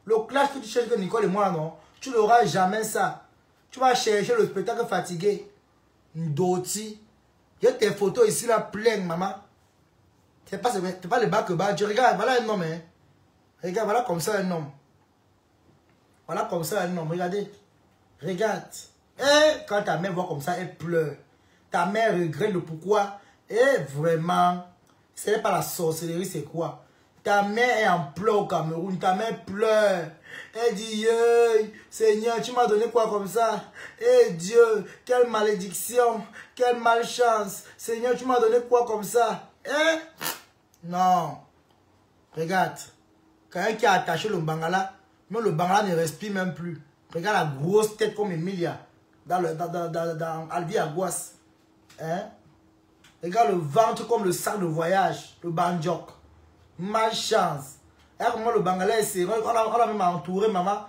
Le clash que tu cherches que Nicole et moi, non. Tu n'auras jamais ça. Tu vas chercher le spectacle fatigué. Ndoti. Il y a tes photos ici, là, pleines, maman. C'est pas le bas que bas. Tu regardes, voilà un homme. Hein. Regarde, voilà comme ça un homme. Voilà comme ça un homme. Regardez. Regarde. Et quand ta mère voit comme ça, elle pleure. Ta mère regrette le pourquoi. Et vraiment, ce n'est pas la sorcellerie, c'est quoi? Ta mère est en pleurs au Cameroun. Ta mère pleure. Elle dit, Seigneur, tu m'as donné quoi comme ça? Eh Dieu, quelle malédiction, quelle malchance. Seigneur, tu m'as donné quoi comme ça? Hein? Non. Regarde. Quelqu'un qui a attaché le bangala, même le bangala ne respire même plus. Regarde la grosse tête comme Emilia. Dans Albi Aguas. Hein? Regarde le ventre comme le sac de voyage. Le banjok. Malchance. Regarde comment le bangala est serré. On a même entouré, maman.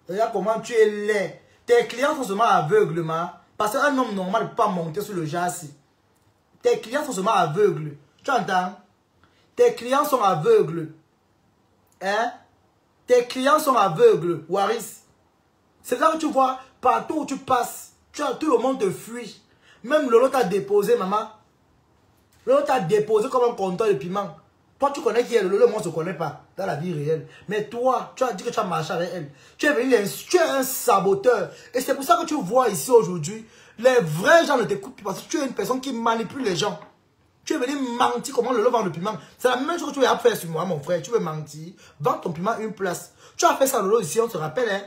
Regarde comment tu es laid. Tes clients sont seulement aveugles, maman. Parce qu'un homme normal ne peut pas monter sur le châssis. Tes clients sont seulement aveugles. Tu entends? Tes clients sont aveugles. Hein? Tes clients sont aveugles, Waris. C'est là que tu vois, partout où tu passes, tout le monde te fuit. Même Lolo t'a déposé, maman. Lolo t'a déposé comme un compteur de piment. Toi, tu connais qui est Lolo, moi, je ne se connais pas dans la vie réelle. Mais toi, tu as dit que tu as marché avec elle. Tu es un saboteur. Et c'est pour ça que tu vois ici aujourd'hui, les vrais gens ne t'écoutent plus parce que tu es une personne qui manipule les gens. Tu es venu mentir comment Lolo vend le piment. C'est la même chose que tu as fait sur moi, mon frère. Tu veux mentir. Vends ton piment une place. Tu as fait ça, Lolo, ici, on se rappelle, hein.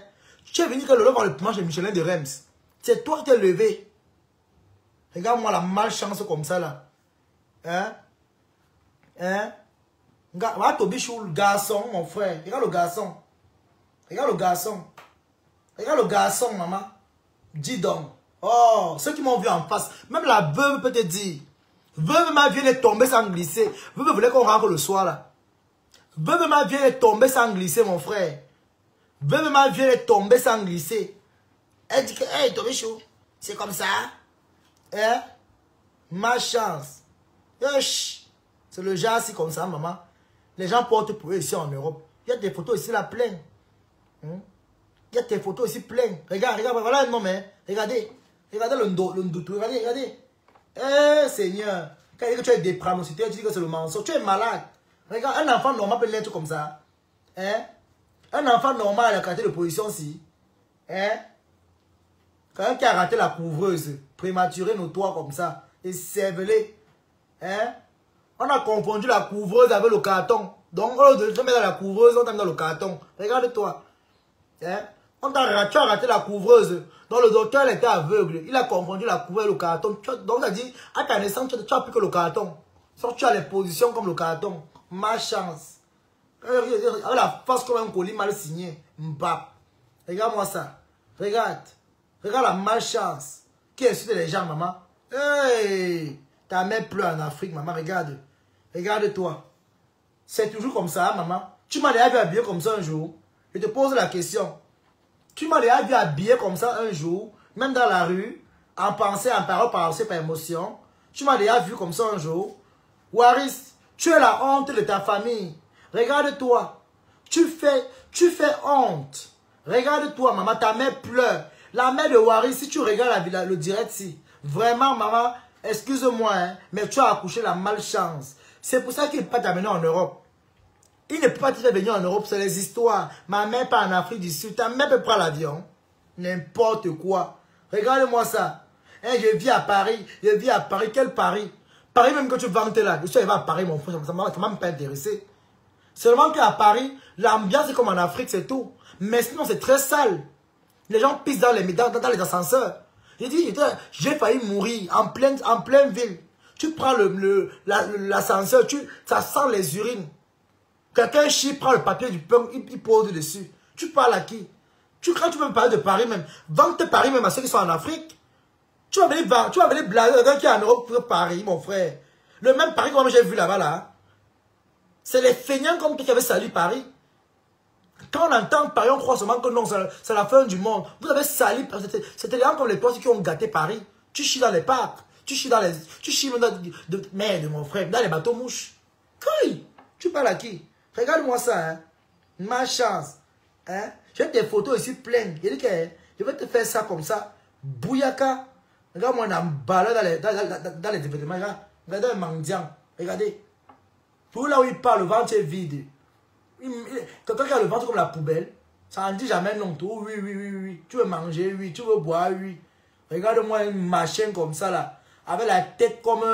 Tu es venu que Lolo vend le piment chez Michelin de Reims. C'est toi qui t'es levé. Regarde-moi la malchance comme ça, là. Hein? Hein? Regarde Tobichou, le garçon, mon frère. Regarde le garçon. Regarde le garçon. Regarde le garçon, maman. Dis donc. Oh, ceux qui m'ont vu en face. Même la veuve peut te dire. Veuve ma vient de tomber sans glisser. Veuve voulait qu'on rentre le soir là. Veuve ma vient de tomber sans glisser, mon frère. Veuve ma vient de tomber sans glisser. Elle dit que, hey, Tobichou, c'est comme ça. Hein? Ma chance. C'est le genre si comme ça, maman. Les gens portent pour eux ici en Europe. Il y a des photos ici là plein. Il y a des photos ici plein. Regarde, regarde, voilà un homme. Hein. Regardez. Regardez le ndoutou. Regardez, regardez. Eh Seigneur. Quand il dit que tu es dépranosité, tu dis que c'est le mensonge. Tu es malade. Regarde, un enfant normal peut l'être comme ça. Hein? Un enfant normal a la qualité de position aussi. Hein? Quelqu'un qui a raté la couvreuse, prématuré, notoire comme ça, et cervelé. Hein? On a confondu la couvreuse avec le carton. Donc, au lieu de mettre dans la couvreuse, on t'a mis dans le carton. Regarde-toi. Hein? Tu as raté la couvreuse. Donc, le docteur il était aveugle. Il a confondu la couveuse et le carton. Donc, il a dit, à ta naissance, tu as plus que le carton. Sauf que tu as les positions comme le carton. Ma chance. Avec la face comme un colis mal signé. Mbap. Regarde-moi ça. Regarde. Regarde la malchance. Qui insulte les gens, maman. Hey! Ta mère pleure en Afrique, maman. Regarde. Regarde-toi. C'est toujours comme ça, maman. Tu m'as déjà vu habillé comme ça un jour. Je te pose la question. Tu m'as déjà vu habillé comme ça un jour, même dans la rue, en pensée, en parole, par émotion. Tu m'as déjà vu comme ça un jour. Waris, tu es la honte de ta famille. Regarde-toi. Tu fais honte. Regarde-toi, maman. Ta mère pleure. La mère de Waris, si tu regardes le direct, si. Vraiment, maman, excuse-moi, hein, mais tu as accouché la malchance. C'est pour ça qu'il ne peut pas t'amener en Europe. Il ne peut pas te faire venir en Europe, c'est les histoires. Ma mère part en Afrique du Sud, ta mère peut prendre l'avion. N'importe quoi. Regarde-moi ça. Hein, je vis à Paris. Je vis à Paris. Quel Paris? Paris même que tu vantes là. Je suis arrivé à Paris, mon frère. Ça ne m'a même pas intéressé. Seulement qu'à Paris, l'ambiance est comme en Afrique, c'est tout. Mais sinon, c'est très sale. Les gens pissent dans les ascenseurs. J'ai dit, j'ai failli mourir en pleine ville. Tu prends l'ascenseur, ça sent les urines. Quelqu'un chie, prend le papier du pain, il pose dessus. Tu parles à qui? Quand tu veux me parler de Paris même, vente Paris même à ceux qui sont en Afrique. Tu vas venir blaguer quelqu'un qui est en Europe pour Paris, mon frère. Le même Paris comme j'ai vu là-bas, là. C'est les feignants comme toi qui avaient sali Paris. Quand on entend Paris, on croit seulement que non, c'est la fin du monde. Vous avez sali, c'était les gens comme les postes qui ont gâté Paris. Tu chies dans les parcs, tu chies dans merde, mon frère, dans les bateaux mouches. Qui? Tu parles à qui? Regarde-moi ça, hein. Ma chance. Hein? J'ai des photos ici pleines. Il dit que je vais te faire ça comme ça. Bouyaka. Regarde-moi, on a un balai dans les événements. Regardez un mendiant. Regardez. Tout là où il parle, le ventre est vide. Quelqu'un qui a le ventre comme la poubelle, ça ne dit jamais non. Tout, oui, oui, oui, oui. Tu veux manger, oui. Tu veux boire, oui. Regarde-moi une machine comme ça là. Avec la tête comme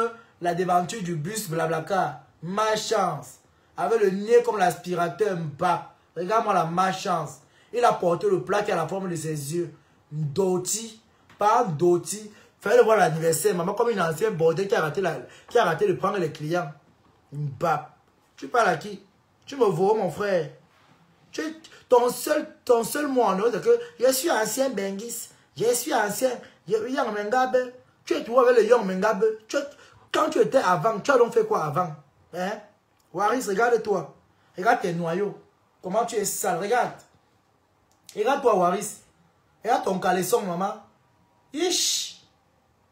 la devanture du bus, blablacar. Ma chance. avec le nez comme l'aspirateur Mbappé. Regarde-moi la malchance. Il a porté le plat qui a la forme de ses yeux. Doti, pas Doti. Fallait le voir l'anniversaire. Maman, comme une ancienne bordée qui a raté de prendre les clients. Mbappé. Tu parles à qui? Tu me vois, mon frère. Ton seul mot en c'est que je suis ancien Bengis. Je suis ancien Young Mengabe. Tu es toujours avec le Young Mengabe. Quand tu étais avant, tu as donc fait quoi avant? Hein? Waris, regarde-toi. Regarde tes noyaux. Comment tu es sale. Regarde. Regarde-toi, Waris. Regarde ton caleçon, maman. Ish.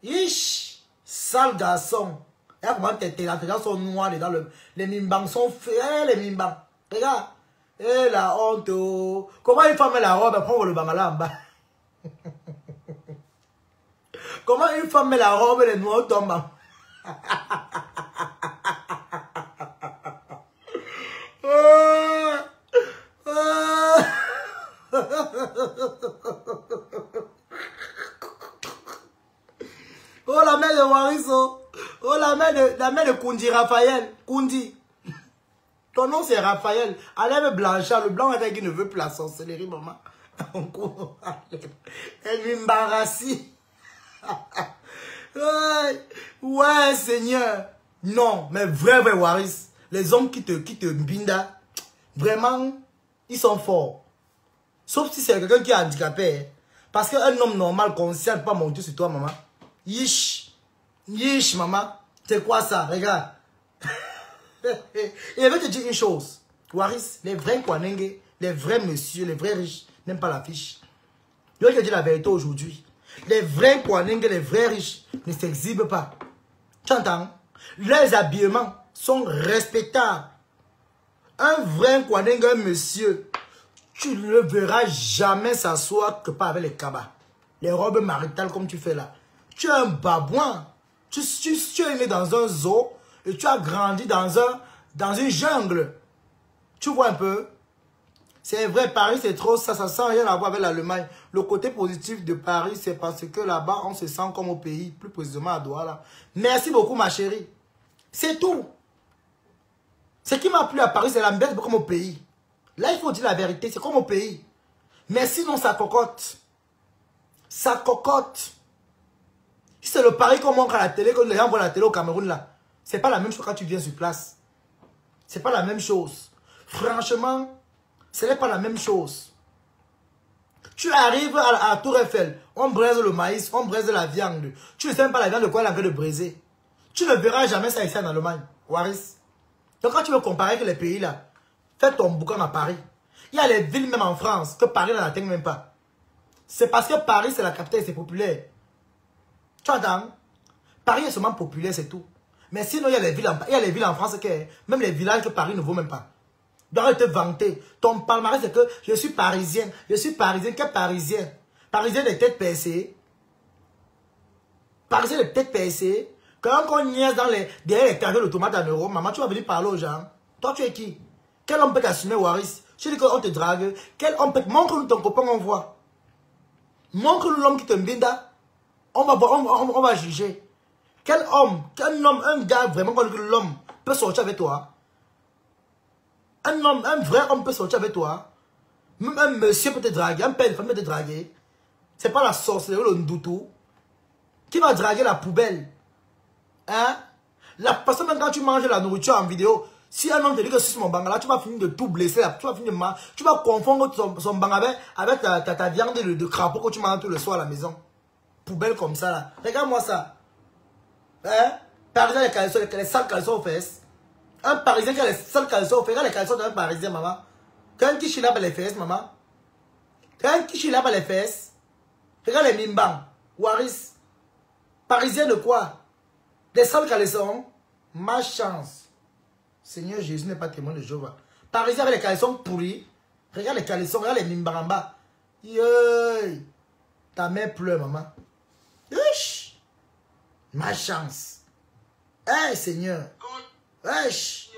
Ish. Sale garçon. Regarde comment tes dents sont noires dedans. Les mimbangs sont faits. Les mimbangs. Regarde. Et la honte. Oh. Comment une femme met la robe et prend le bangala en bas? Comment une femme met la robe et les noirs tombent en bas? Oh la mère de Wariso. Oh la mère de Kundi Raphaël. Kundi. Ton nom c'est Raphaël. Allez Blanchard. Le blanc avec qui ne veut plus la sorcellerie, maman. Elle m'embarrasse. Ouais, Seigneur. Non, mais vrai Waris. Les hommes qui te binda, vraiment, ils sont forts. Sauf si c'est quelqu'un qui est handicapé. Parce qu'un homme normal, conscient, ne peut pas monter sur toi, maman. Yish. Yish, maman. C'est quoi ça? Regarde. Et je vais te dire une chose. Waris, les vrais Kwanenge, les vrais messieurs, les vrais riches, n'aiment pas la fiche. Je vais te dire la vérité aujourd'hui. Les vrais Kwanenge, les vrais riches, ne s'exhibent pas. Tu entends? Leurs habillements sont respectables. Un vrai Kwanenge, un monsieur, tu ne le verras jamais s'asseoir que pas avec les cabas. Les robes maritales comme tu fais là. Tu es un babouin. Tu es né dans un zoo et tu as grandi dans une jungle. Tu vois un peu? C'est vrai, Paris c'est trop ça sent rien à voir avec l'Allemagne. Le côté positif de Paris, c'est parce que là-bas, on se sent comme au pays, plus précisément à Douala. Merci beaucoup ma chérie. C'est tout. Ce qui m'a plu à Paris, c'est l'ambiance comme au pays. Là, il faut dire la vérité, c'est comme au pays. Mais sinon, ça cocotte. Ça cocotte. C'est le Paris qu'on montre à la télé, quand les gens voient la télé au Cameroun là. C'est pas la même chose quand tu viens sur place. C'est pas la même chose. Franchement, ce n'est pas la même chose. Tu arrives à Tour Eiffel, on braise le maïs, on braise la viande. Tu ne sais même pas la viande de quoi elle est en train de braiser. Tu ne verras jamais ça ici en Allemagne, Waris. Donc quand tu veux comparer avec les pays là, fais ton boucan à Paris. Il y a les villes même en France que Paris n'atteint même pas. C'est parce que Paris c'est la capitale et c'est populaire. Tu entends? Paris est seulement populaire, c'est tout. Mais sinon, il y a les villes en France, que même les villages que Paris ne vaut même pas. Donc, te vanter. Ton palmarès, c'est que je suis parisien. Je suis parisien. Quel parisien? Parisien des têtes percées. Parisien des têtes percées. Quand on niaise derrière les carrés de tomates en euros, maman, tu vas venir parler aux gens. Toi, tu es qui? Quel homme peut t'assumer, Waris? Je dis qu'on te drague. Quel homme peut... Montre-nous ton copain, on voit. Montre-nous l'homme qui te mbinda. On va juger. Quel homme, un gars vraiment comme l'homme peut sortir avec toi? Un vrai homme peut sortir avec toi? Même un monsieur peut te draguer, un père de famille peut te draguer. C'est pas la sorcellerie, le ndoutou. Qui va draguer la poubelle? Hein? La personne, même quand tu manges la nourriture en vidéo, si un homme te dit que c'est mon bangala, tu vas finir de tout blesser, tu vas confondre son bangala avec ta viande de crapaud que tu manges tout le soir à la maison. Poubelle comme ça là. Regarde-moi ça. Hein? Parisien, les sales caleçons aux fesses. Un Parisien qui a les sales caleçons aux fesses. Regarde les caleçons d'un Parisien, maman. Quand qui chile là les fesses, maman. Quand qui chile là les fesses. Regarde les mimbans. Waris. Parisien de quoi? Des sales caleçons. Ma chance. Seigneur Jésus n'est pas témoin de Jéhovah. Parisien avec les caleçons pourris. Regarde les caleçons, regarde les mimbans en bas. Yoy. Ta mère pleure, maman. Uch. Ma chance. Hey, Seigneur. Wesh.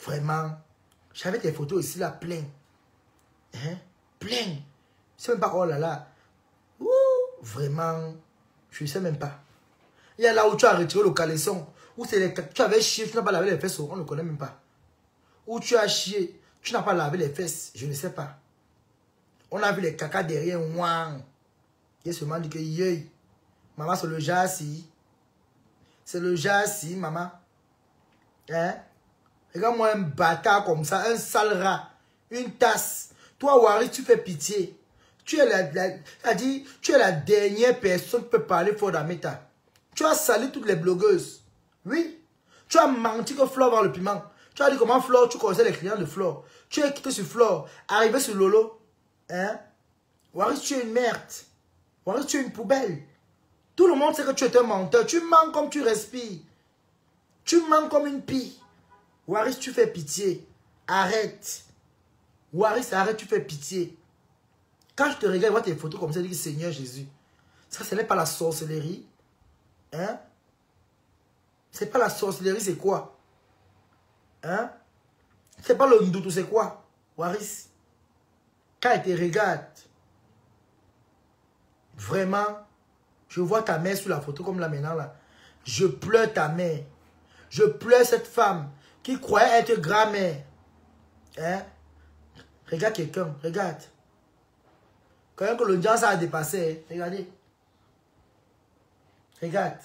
Vraiment. J'avais des photos ici là, plein. Hein? Plein. Je sais même pas, oh là là. Ouh, vraiment. Je ne sais même pas. Il y a là où tu as retiré le caleçon. Où c'est les... Tu avais chié, tu n'as pas lavé les fesses. On ne connaît même pas. où tu as chié, tu n'as pas lavé les fesses, je ne sais pas. On a vu les caca derrière, ouang. Il se dit que, yey, maman, c'est le jassi. C'est le jassi, maman. Hein? Regarde-moi un bâtard comme ça, un sale rat, une tasse. Toi, Waris, tu fais pitié. Tu es la dernière personne qui peut parler fort d'Ameta. Tu as sali toutes les blogueuses. Oui. Tu as menti que Flore vend le piment. Tu as dit comment Flore, tu connaissais les clients de Flore. Tu es quitté sur Flore, arrivé sur Lolo. Hein? Waris, tu es une merde. Waris, tu es une poubelle. Tout le monde sait que tu es un menteur. Tu mens comme tu respires. Tu mens comme une pie. Waris, tu fais pitié. Arrête. Waris, arrête, tu fais pitié. Quand je te regarde, je vois tes photos comme ça, je dis Seigneur Jésus. Ça, ce n'est pas la sorcellerie. Hein? C'est pas la sorcellerie, c'est quoi? Hein? C'est pas le ndoutou, c'est quoi? Waris. Quand elle te regarde, vraiment, je vois ta mère sur la photo comme là maintenant là. Je pleure ta mère. Je pleure cette femme qui croyait être grand-mère. Hein? Regarde quelqu'un, regarde. Quand que l'audience a dépassé, regardez. Regarde.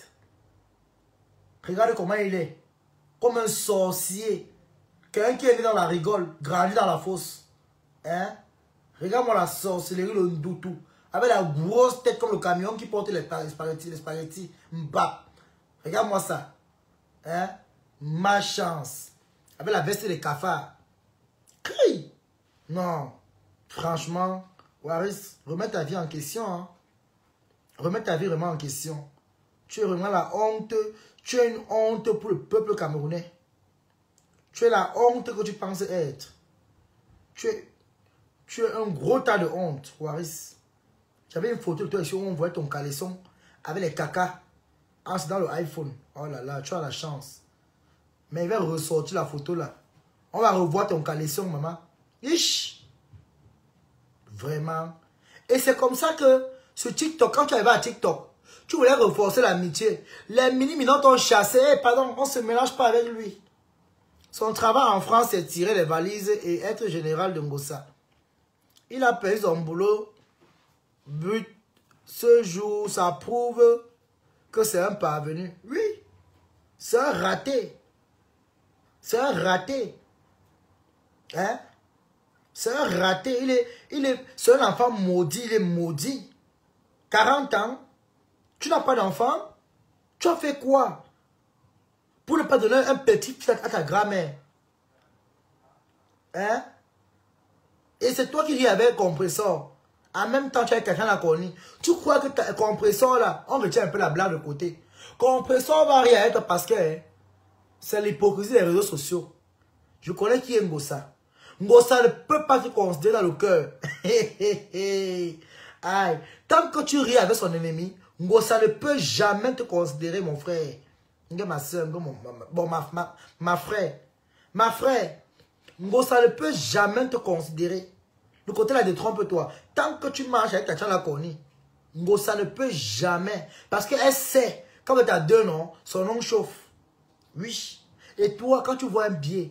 Regarde comment il est. Comme un sorcier. Quelqu'un qui est né dans la rigole, grandi dans la fosse. Hein? Regarde-moi la sorcellerie, le ndoutou. Avec la grosse tête comme le camion qui porte les spaghettis. Mbap. Regarde-moi ça. Hein? Ma chance. Avec la veste des cafards. Crie. Non. Franchement, Waris, remets ta vie en question. Hein? Remets ta vie vraiment en question. Tu es vraiment la honte. Tu es une honte pour le peuple camerounais. Tu es la honte que tu penses être. Tu es un gros tas de honte, Waris. J'avais une photo de toi ici où on voit ton caleçon avec les caca. Ah, c'est dans le iPhone. Oh là là, tu as la chance. Mais il va ressortir la photo là. On va revoir ton caleçon, maman. Ich! Vraiment. Et c'est comme ça que ce TikTok, quand tu arrives à TikTok, tu voulais renforcer l'amitié. Les mini-minants t'ont chassé. Hey, pardon, on ne se mélange pas avec lui. Son travail en France, c'est tirer les valises et être général de Ngossa. Il a payé son boulot. But, ce jour, ça prouve que c'est un parvenu. Oui, c'est un raté. C'est un raté. Hein? C'est un raté. C'est un enfant maudit. Il est maudit. 40 ans. Tu n'as pas d'enfant. Tu as fait quoi? Pour ne pas donner un petit fils à ta grand-mère. Hein? Et c'est toi qui ris avec compresseur. En même temps, tu as quelqu'un à connu. Tu crois que ta compresseur là, on retient un peu la blague de côté. Compresseur va rire avec toi parce que hein, c'est l'hypocrisie des réseaux sociaux. Je connais qui est Ngossa. Ngossa ne peut pas te considérer dans le cœur. Aïe. Tant que tu ris avec son ennemi, Ngossa ne peut jamais te considérer mon frère. Ma soeur, bon, ma frère. Ma frère. Ngossa ne peut jamais te considérer. Le côté là, détrompe-toi. Tant que tu marches avec ta tchana Koni, Ngossa ne peut jamais. Parce qu'elle sait, quand tu as deux noms, son nom chauffe. Oui. Et toi, quand tu vois un biais,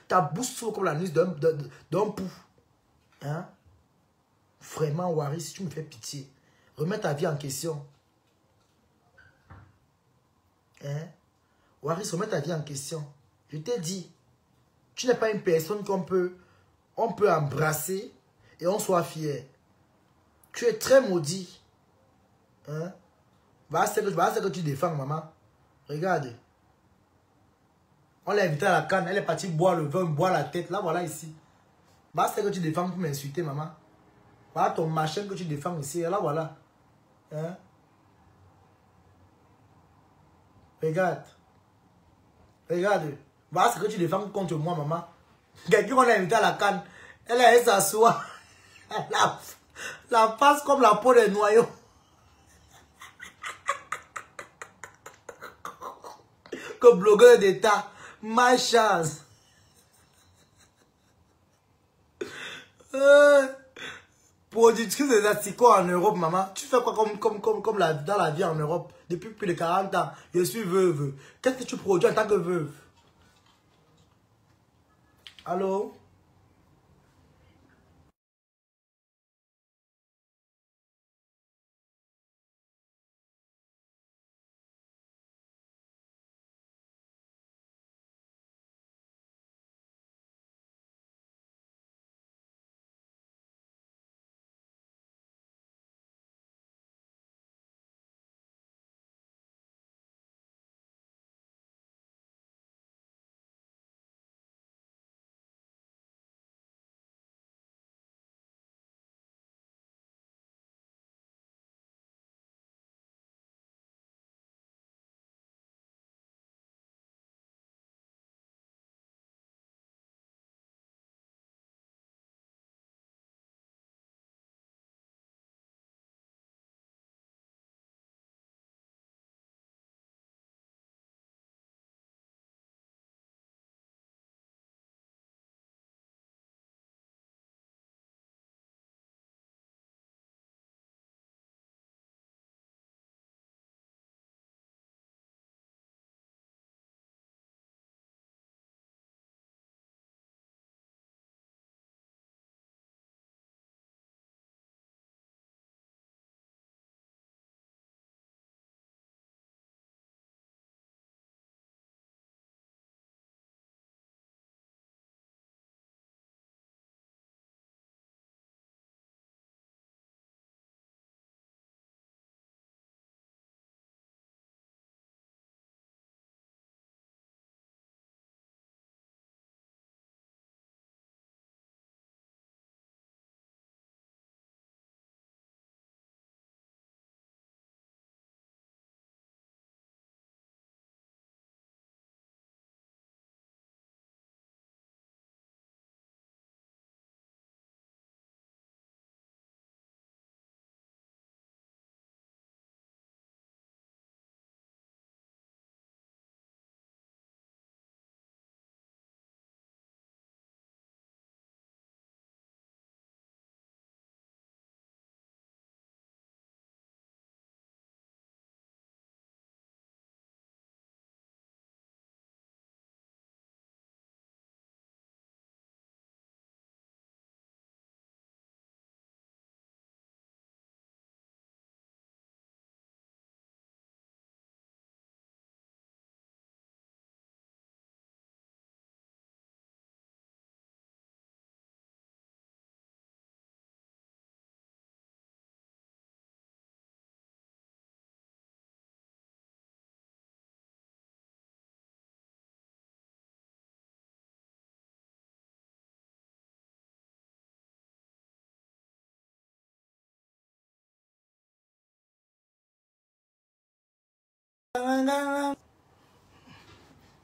ta bouche s'ouvre comme la nuit d'un pou. Hein? Vraiment, Waris, tu me fais pitié. Remets ta vie en question. Hein? Waris, remets ta vie en question. Je t'ai dit, tu n'es pas une personne qu'on peut embrasser et on soit fier. Tu es très maudit. Hein? Voilà ce que tu défends, maman. Regarde. On l'a invité à la canne. Elle est partie boire le vin, boire la tête. Là, voilà ici. Voilà ce que tu défends pour m'insulter, maman. Voilà ton machin que tu défends ici. Là, voilà. Hein? Regarde. Regarde. Voilà ce que tu défends contre moi, maman. Quelqu'un qu'on a invité à la canne. Elle s'assoit. La face comme la peau des noyaux. Que blogueur d'État. Ma chance. Productrice des asticots en Europe, maman. Tu fais quoi comme dans la vie en Europe? Depuis plus de 40 ans. Je suis veuve. Qu'est-ce que tu produis en tant que veuve? Allô?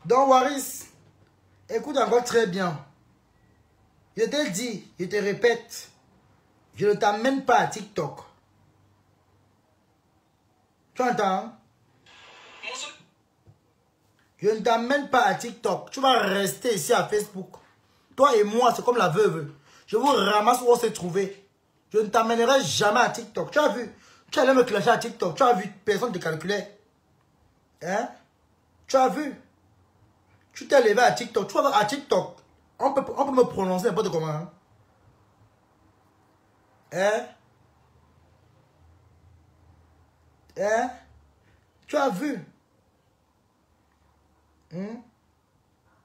Donc, Waris, écoute encore très bien. Je te dis, je te répète, je ne t'amène pas à TikTok. Tu entends? Je ne t'amène pas à TikTok. Tu vas rester ici à Facebook. Toi et moi, c'est comme la veuve. Je vous ramasse où on s'est trouvé. Je ne t'amènerai jamais à TikTok. Tu as vu? Tu allais me clasher à TikTok. Tu as vu? Personne ne te calculait. Hein? Tu as vu? Tu t'es levé à TikTok. Tu vois, à TikTok, on peut me prononcer n'importe comment. Hein? Hein? Hein? Tu as vu?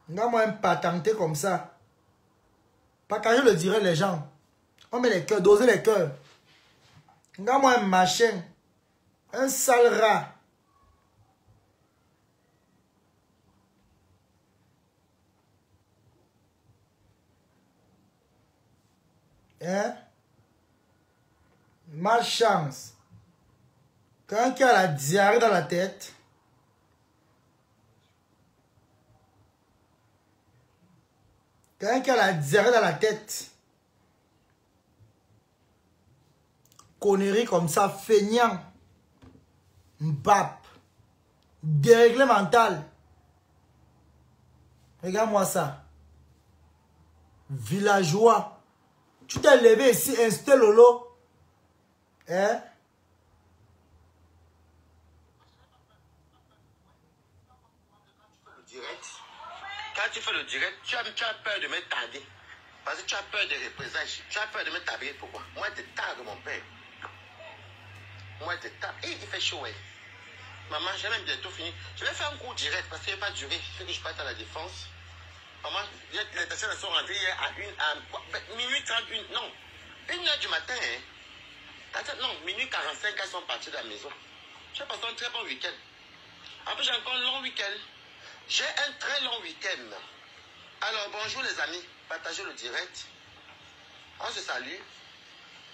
Moi, un patenté comme ça. Pas quand je le dirais les gens. On met les cœurs, doser les cœurs. Moi, un machin. Un sale rat. Hein? Malchance. Quelqu'un qui a la diarrhée dans la tête. Quelqu'un qui a la diarrhée dans la tête. Connerie comme ça, feignant. Mbap. Déréglé mental. Regarde-moi ça. Villageois. Tu t'es levé ici, installe Lolo. Hein? Direct. Quand tu fais le direct, tu as peur de me tarder. Parce que tu as peur des représailles. Tu as peur de me tarder. Pourquoi? Moi, je te tarde, mon père. Moi, je te tarde. Et il fait chaud, ouais. Maman, j'ai même bientôt fini. Je vais faire un cours direct parce qu'il ne va pas durer. Il faut que je parte à la défense. Maman, les personnes sont rentrées hier à minuit 31. Non, 1h du matin. Hein. Non, minuit 45, elles sont parties de la maison. J'ai passé un très bon week-end. Après, j'ai encore un long week-end. J'ai un très long week-end. Alors, bonjour les amis. Partagez le direct. On se salue.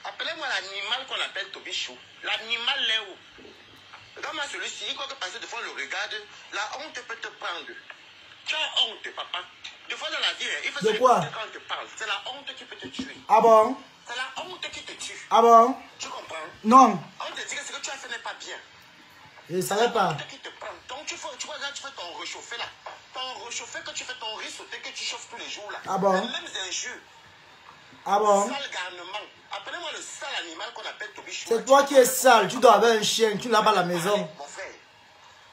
Appelez-moi l'animal qu'on appelle Tobichou. L'animal est où? Regarde-moi celui-ci. Il faut que passer de fois le regarde. La honte peut te prendre. Tu as honte, papa. Des fois dans la vie, il faut se regarder quand on te parle. C'est la honte qui peut te tuer. Ah bon? C'est la honte qui te tue. Ah bon? Tu comprends? Non. On te dit que ce que tu as fait n'est pas bien. Je ne savais pas. C'est la honte qui te prend. Donc tu vois, là, tu fais ton réchauffé là. Ton réchauffé, quand tu fais ton riz sauté, que tu chauffes tous les jours là. Ah bon? Les mêmes injures. Ah bon? Sale garnement. Appelez-moi le sale animal qu'on appelle Tobichou. C'est toi qui es sale. Tu dois avoir un chien. Tu n'as pas la maison. Mon frère.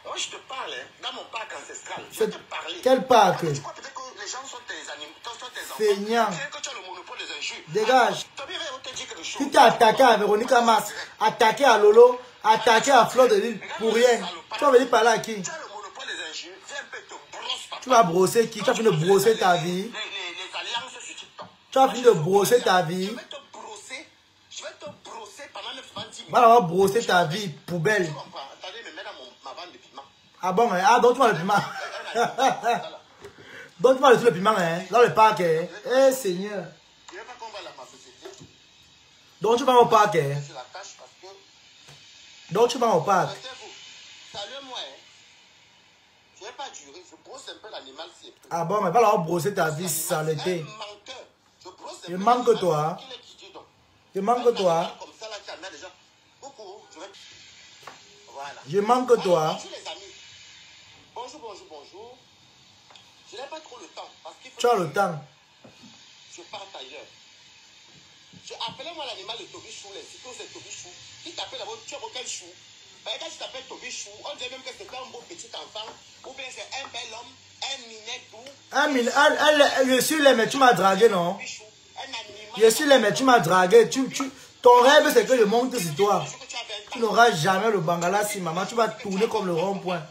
Moi, je te parle, hein, dans mon parc ancestral. Je vais te parler. Quel parc? Tu crois peut-être que les gens sont tes animaux, sont tes enfants. Feignant. Que tu as le monopole des injures. Dégage. Tobi va te dire quelque chose. Tu t'es attaqué à Véronique Mas, attaqué à Lolo, attaqué à Fleur de Lille pour rien. Tu vas venir parler à qui? Tu as le monopole des injures. Viens un peu te brosse, papa. Tu vas brosser qui? Tu as fini de brosser ta vie. Les alliances sur TikTok. Tu as fini de brosser ta vie. Je vais te brosser. Je vais te brosser pendant 9 10 minutes. Va brosser ta vie, poubelle. Tu comprends? Attendez, me mets dans ma bande de piment. Ah bon, hein? Ah, donc tu vas le piment. Donc tu vas le piment, hein? Dans le parc, hein? Eh, Seigneur. Je ne veux pas qu'on va à ma société. Donc tu vas au parc, hein? Je la cache parce que... Donc tu vas au parc. Salut-moi, hein. Je ne vais pas durer. Je brosse un peu l'animal si. Ah bon, mais va leur brosser ta vie, saleté. Je manque toi. Je manque toi. Je manque toi. Bonjour les amis. Bonjour, bonjour, bonjour. Je n'ai pas trop le temps. Parce qu'il faut Tu as le temps. Je parte ailleurs. Appelez-moi l'animal de Tobichou. C'est Tobichou. Qui t'appelle d'abord, tu as quel chou? Quand tu t'appelles Tobichou, on dirait même que c'est un beau petit enfant. Ou bien c'est un bel homme, un minet doux. Je suis là, mais tu m'as dragué, non? Je suis là, mais tu m'as dragué. Ton rêve, c'est que je monte sur toi. Tu n'auras jamais le bangala si maman. Tu vas tourner comme le rond-point.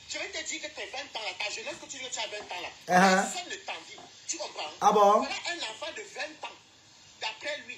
Je vais te dire que tu as 20 ans là. Ta jeunesse que tu dis que tu as 20 ans là. Personne ne t'envie. Tu comprends? Ah bon? Voilà un enfant de 20 ans. D'après lui,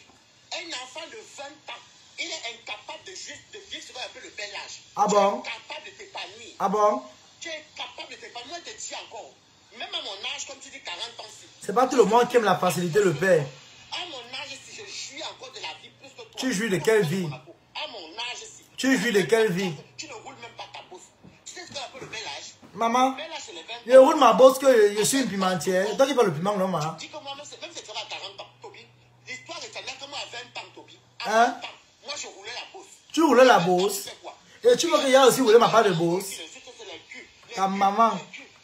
un enfant de 20 ans, il est incapable de vivre ce qu'on appelle le bel âge. Ah bon? Tu es incapable de t'épanouir. Ah bon? Tu es capable de t'épanouir. Moi, je te dis encore. Même à mon âge, comme tu dis 40 ans, c'est pas tout le monde qui aime la facilité, le père. À mon âge, si je jouis encore de la vie plus que toi. Tu jouis de quelle vie? À mon âge, si. Tu jouis de quelle vie? Tu ne roules même pas ta bosse. Tu sais ce qu'on appelle le bel âge? Maman, Le bel âge, c'est les 20 ans. je roule ma bosse que je suis une pimentière. Toi qui parles le piment, non, maman? Dis que moi, même si tu vas à 40 ans, Tobi, l'histoire est tellement que moi, à 20 ans, Tobi, à Hein? 20 ans, moi, je roulais la bosse. Tu roulais la bosse? Et tu vois qu'il y a aussi roulé ma part de bosse? Ta maman.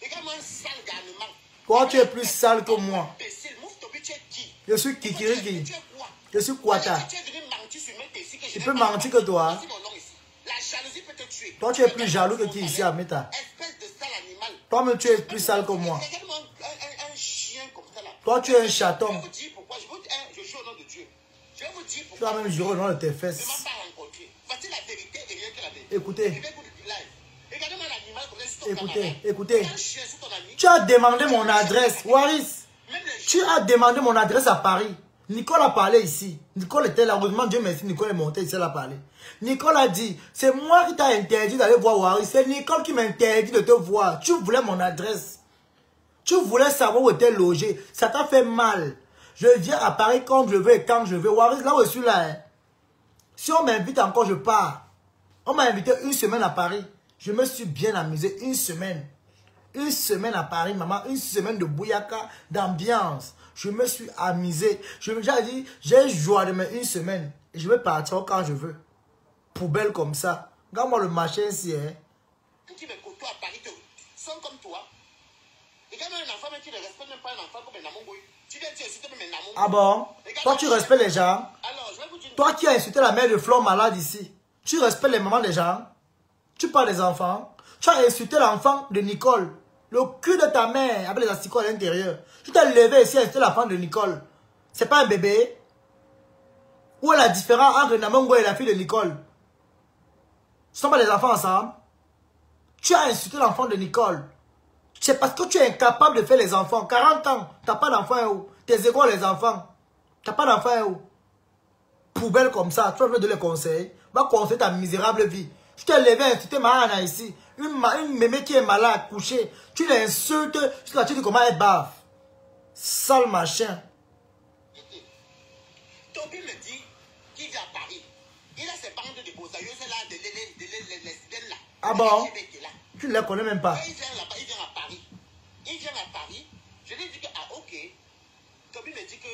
Regarde-moi un sale garnement. Toi, tu es plus sale que moi. Imbécile, Mouf Tobi, tu es qui? Je suis Kikiriki. Tu es quoi? Je suis Kwata. Tu es venu mentir sur mes pécis que je Je n'ai peux pas mentir fait. que toi. Dis mon nom ici. La jalousie peut te tuer. Toi, tu es plus jaloux que qui ici à Meta. Espèce de sale animal. Toi-même, tu es plus sale que moi. Regarde-moi un chien comme ça là. Toi, tu es un Je chaton. vais vous dire pourquoi. Je jure au nom de Dieu. Je vais vous dire Tu pourquoi. vas même jurer au nom de tes Je ne fesses. m'ai pas rencontré. Voici la vérité et rien que la vérité. Écoutez. Je vais vous dire live. Regardez-moi l'animal comme ça sur ton Écoutez, camarade. écoutez. Un chien sur ton ami. Tu as demandé mon adresse. Waris, Même les tu as demandé mon adresse à Paris. Nicole a parlé ici. Nicole était là. Heureusement, Dieu merci, Nicole est montée ici, elle a parlé. Nicole a dit, c'est moi qui t'ai interdit d'aller voir Waris. C'est Nicole qui m'interdit de te voir. Tu voulais mon adresse. Tu voulais savoir où était logé. Ça t'a fait mal. Je viens à Paris quand je veux et quand je veux. Waris, là où je suis là. Hein. Si on m'invite encore, je pars. On m'a invité une semaine à Paris. Je me suis bien amusé. Une semaine. Une semaine à Paris, maman. Une semaine de bouyaka, d'ambiance. Je me suis amusé. J'ai dit, j'ai joué demain une semaine. Et je vais partir quand je veux. Poubelle comme ça. Regarde-moi le machin ici. Hein. qui me côtoient à Paris sont comme toi. Regarde-moi un enfant, mais tu ne respectes même pas un enfant comme un Namongoy. Tu viens dire insulter même un Namongoy. Ah bon? Toi, tu respectes les gens. Alors, je vais vous dire. Toi qui as insulté la mère de Flore malade ici. Tu respectes les mamans des gens. Tu parles des enfants. Tu as insulté l'enfant de Nicole. Le cul de ta mère avec les asticots à l'intérieur. Tu t'es levé ici, c'était la femme de Nicole. C'est pas un bébé. Où est la différence entre Namongo et la fille de Nicole? Ce ne sont pas des enfants ensemble. Tu as insulté l'enfant de Nicole. C'est parce que tu es incapable de faire les enfants. 40 ans, tu n'as pas d'enfant où? Tes égaux les enfants. Tu n'as pas d'enfant où? Poubelle comme ça, tu vas me donner les conseils. Va conseiller ta misérable vie. Tu t'es levé, insulté Mahana ici. Une mémé qui est malade, couchée. Tu l'insultes, tu dis comment elle bave. Sale machin. Toby me dit qu'il vient à Paris. Il a ses parents de déposailleux, c'est là, les lesbiennes là. Ah bon? Tu ne les connais même pas. Il vient là-bas, il vient à Paris. Il vient à Paris. Je lui ai dit que, ah ok. Toby me dit que,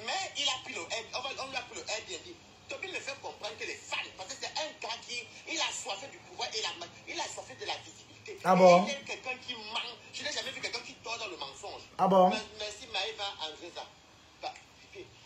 mais il a pris le on lui a pris le Airbnb. Toby me fait comprendre que les fans, parce que c'est un gars qui, il a soifé du pouvoir et il a soifé de la visibilité. Ah bon? Il est quelqu'un qui ment. Je n'ai jamais vu quelqu'un qui dort dans le mensonge. Ah bon? Merci Maëva Andresa.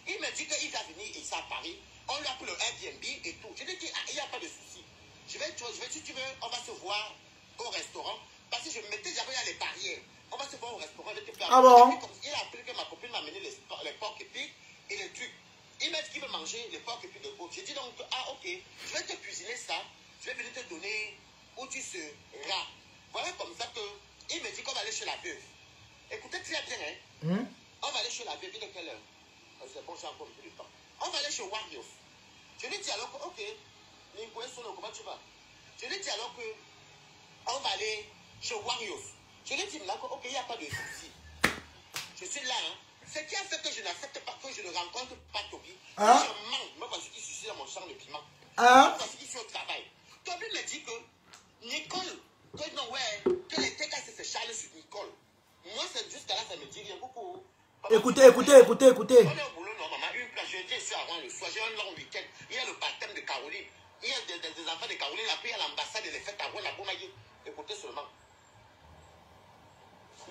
Il me dit qu'il va venir ici à Paris. On lui a pris le Airbnb et tout. Je lui ai dit, ah, il n'y a pas de souci. Si tu veux, on va se voir au restaurant. Parce que je me mettais déjà les barrières. On va se voir au restaurant. Ah bon? Il a appris que ma copine m'a amené les porcs épis et les trucs. Il m'a dit qu'il veut manger les porcs épis de veau. J'ai dit donc, ah ok, je vais te cuisiner ça. Je vais venir te donner où tu seras. Voilà comme ça que il me dit qu'on va aller chez la veuve. Écoutez très bien, hein. On va aller chez la veuve. Il est quelle heure? C'est bon, j'ai encore un peu de temps. On va aller chez Warriors. Je lui dis alors que, ok, comment tu vas? Je lui dis alors que, on va aller chez Warriors. Je lui dis là que, ok, il n'y a pas de souci. Je suis là, hein. Ce qui a fait que je n'accepte pas, que je ne rencontre pas Toby, hein? Je manque, même parce qu'il suffit dans mon champ de piment. Hein? Même parce qu'il suis au travail. Toby me dit que, Nicole, que non, ouais, que les TK se chargent sur Nicole. Moi, c'est jusqu'à là, ça me dit rien beaucoup. Écoutez. On est au boulot, non, maman. Une place, je suis avant le soir, j'ai un long week-end. Il y a le baptême de Caroline. Il y a des enfants de Caroline, après il y a l'ambassade et les fêtes à la Boumaïe. Écoutez seulement.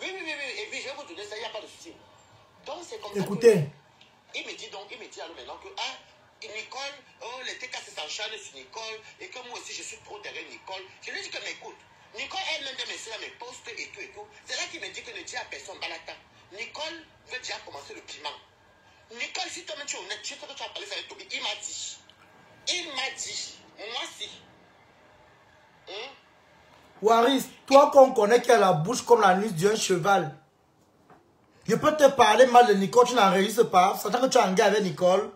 Oui, et puis je vais vous donner ça, il n'y a pas de souci. Donc c'est comme Écoutez. ça que, il me dit alors maintenant que, ah, Nicole, oh, les TK s'encharnent sur Nicole, et que moi aussi je suis trop derrière Nicole. Je lui dis que, mais écoute, Nicole elle-même de mes posts et tout. C'est là qu'il me dit que ne dis à personne, Balata. Nicole veut déjà commencer le piment. Nicole, si toi-même tu es honnête, tu sais que tu as parlé avec Toby, il m'a dit, moi si. Waris, toi qu'on connaît qui a la bouche comme la nuit d'un cheval. Je peux te parler mal de Nicole, tu n'enregistres pas. Ça veut dire que tu es en guerre avec Nicole.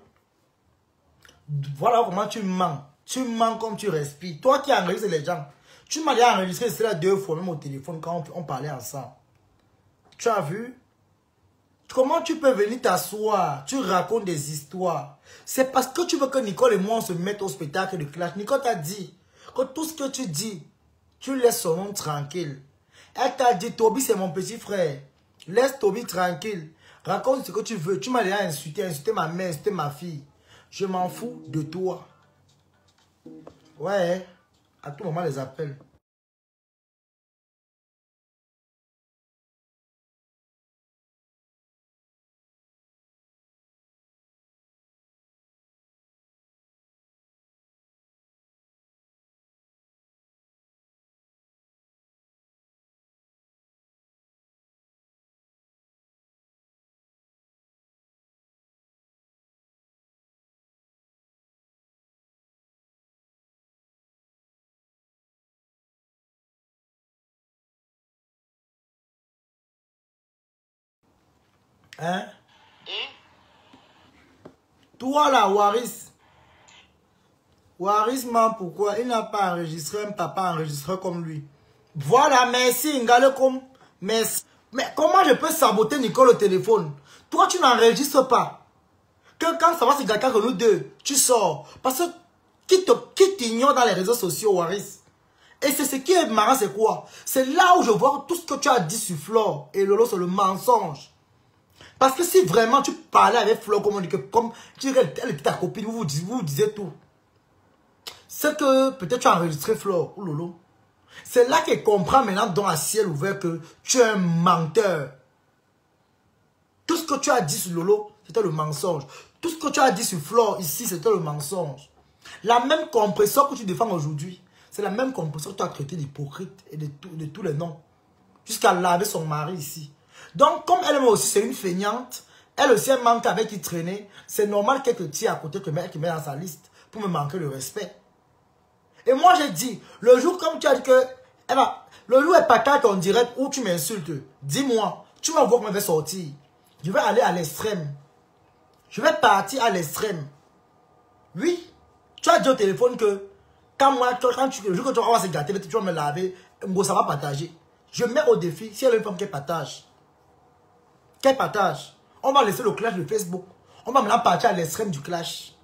Voilà comment tu mens. Tu mens comme tu respires. Toi qui enregistres les gens. Tu m'as déjà enregistré cela 2 fois, même au téléphone, quand on parlait ensemble. Tu as vu? Comment tu peux venir t'asseoir? Tu racontes des histoires. C'est parce que tu veux que Nicole et moi on se mette au spectacle de clash. Nicole t'a dit que tout ce que tu dis, tu laisses son nom tranquille. Elle t'a dit, Toby c'est mon petit frère. Laisse Toby tranquille. Raconte ce que tu veux. Tu m'as déjà insulté ma mère, insulté ma fille. Je m'en fous de toi. Ouais, à tout moment les appels. Hein? Toi là, Waris. Waris ment pourquoi? Il n'a pas enregistré un papa enregistré comme lui. Voilà, merci, Ngale comme. Merci. Mais comment je peux saboter Nicole au téléphone? Toi, tu n'enregistres pas. Que quand ça va se gâter entre nous deux, tu sors. Parce que qui t'ignore dans les réseaux sociaux, Waris? Et c'est ce qui est marrant, c'est quoi? C'est là où je vois tout ce que tu as dit sur Flore et Lolo, c'est le mensonge. Parce que si vraiment tu parlais avec Flore, comme tu dis qu'elle était ta copine, vous disiez tout. C'est que peut-être tu as enregistré Flore ou Lolo. C'est là qu'elle comprend maintenant dans un ciel ouvert que tu es un menteur. Tout ce que tu as dit sur Lolo, c'était le mensonge. Tout ce que tu as dit sur Flore ici, c'était le mensonge. La même compression que tu défends aujourd'hui, c'est la même compression que tu as traité d'hypocrite et de tous les noms. jusqu'à laver son mari ici. Donc, comme elle aussi, c'est une feignante, elle aussi, elle manque avec qui traîner. C'est normal qu'elle te tire à côté, qu'elle met dans sa liste pour me manquer le respect. Et moi, j'ai dit, le jour comme tu as dit que... le jour est patate en direct où tu m'insultes, dis-moi, tu vas voir comment je vais sortir. Je vais aller à l'extrême. Je vais partir à l'extrême. Oui, tu as dit au téléphone que quand le jour que tu vas se gâter, tu vas me laver, ça va partager. Je mets au défi, si elle est une femme qui partage. Qu'elle partage. On va laisser le clash de Facebook. On va maintenant partir à l'extrême du clash.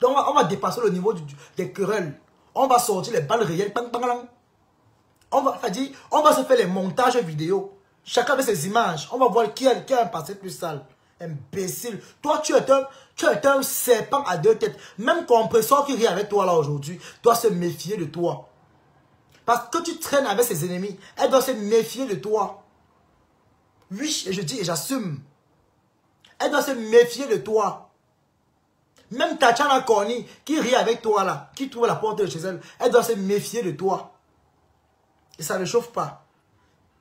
Donc on va dépasser le niveau des querelles. On va sortir les balles réelles. On va se faire les montages vidéo. Chacun avec ses images. On va voir qui a un passé plus sale. Imbécile. Toi, tu es un serpent à deux têtes. Même compresseur qui rit avec toi là aujourd'hui doit se méfier de toi. Parce que tu traînes avec ses ennemis. Elle doit se méfier de toi. Oui, et je dis et j'assume. Elle doit se méfier de toi. Même Tatiana Corny qui rit avec toi là, qui trouve la porte de chez elle, elle doit se méfier de toi. Et ça ne chauffe pas.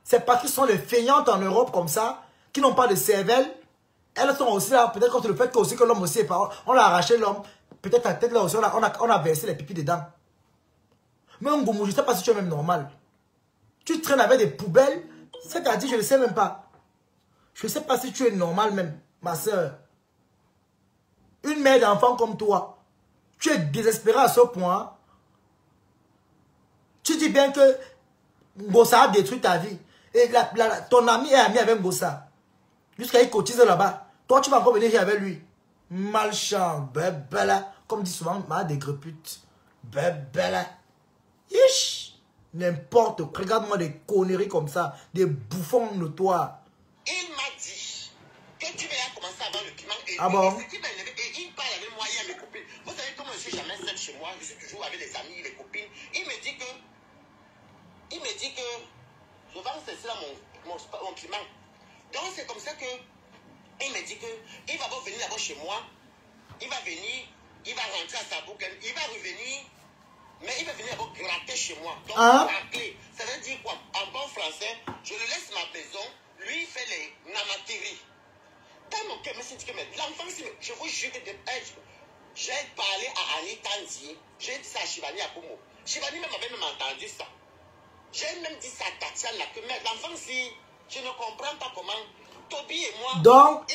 C'est parce qu'ils sont les feignantes en Europe comme ça, qui n'ont pas de cervelle. Elles sont aussi là, peut-être contre le fait que l'homme aussi est pas. On a arraché l'homme. Peut-être la tête là aussi, on a versé les pipis dedans. Mais Ngoumou, je ne sais pas si tu es même normal. Tu traînes avec des poubelles, c'est-à-dire, je ne sais même pas. Je ne sais pas si tu es normal même, ma soeur. Une mère d'enfant comme toi, tu es désespérée à ce point. Tu dis bien que Ngossa a détruit ta vie. Et ton ami est ami avec Ngossa. Jusqu'à il cotise là-bas. Toi, tu vas encore venir avec lui. Malchant, bébéla. Comme dit souvent, ma dégrepute. Bébéla. Yish. N'importe quoi. Regarde-moi des conneries comme ça. Des bouffons notoires. Il m'a dit que tu vas commencer à avoir le climat. Ah bon? Et il parle avec moi et à mes copines. Vous savez comment je suis jamais seul chez moi. Je suis toujours avec les amis, les copines. Il me dit que je vais cesser là mon climat. Donc c'est comme ça que il me dit que il va venir d'abord chez moi. Il va venir, il va rentrer à sa boucle, il va revenir, mais il va venir d'abord gratter chez moi. Donc gratter, ça veut dire quoi? En bon français, je le laisse ma maison, lui il fait les namateries. Dans mon cœur, je me suis dit que l'enfant, je vous jure que j'ai parlé à Annie Tanzi, j'ai dit ça à Shivani Akumo. Shivani même avait même entendu ça. J'ai même dit ça à Tatiana que l'enfant, si je ne comprends pas comment Toby et moi. Donc,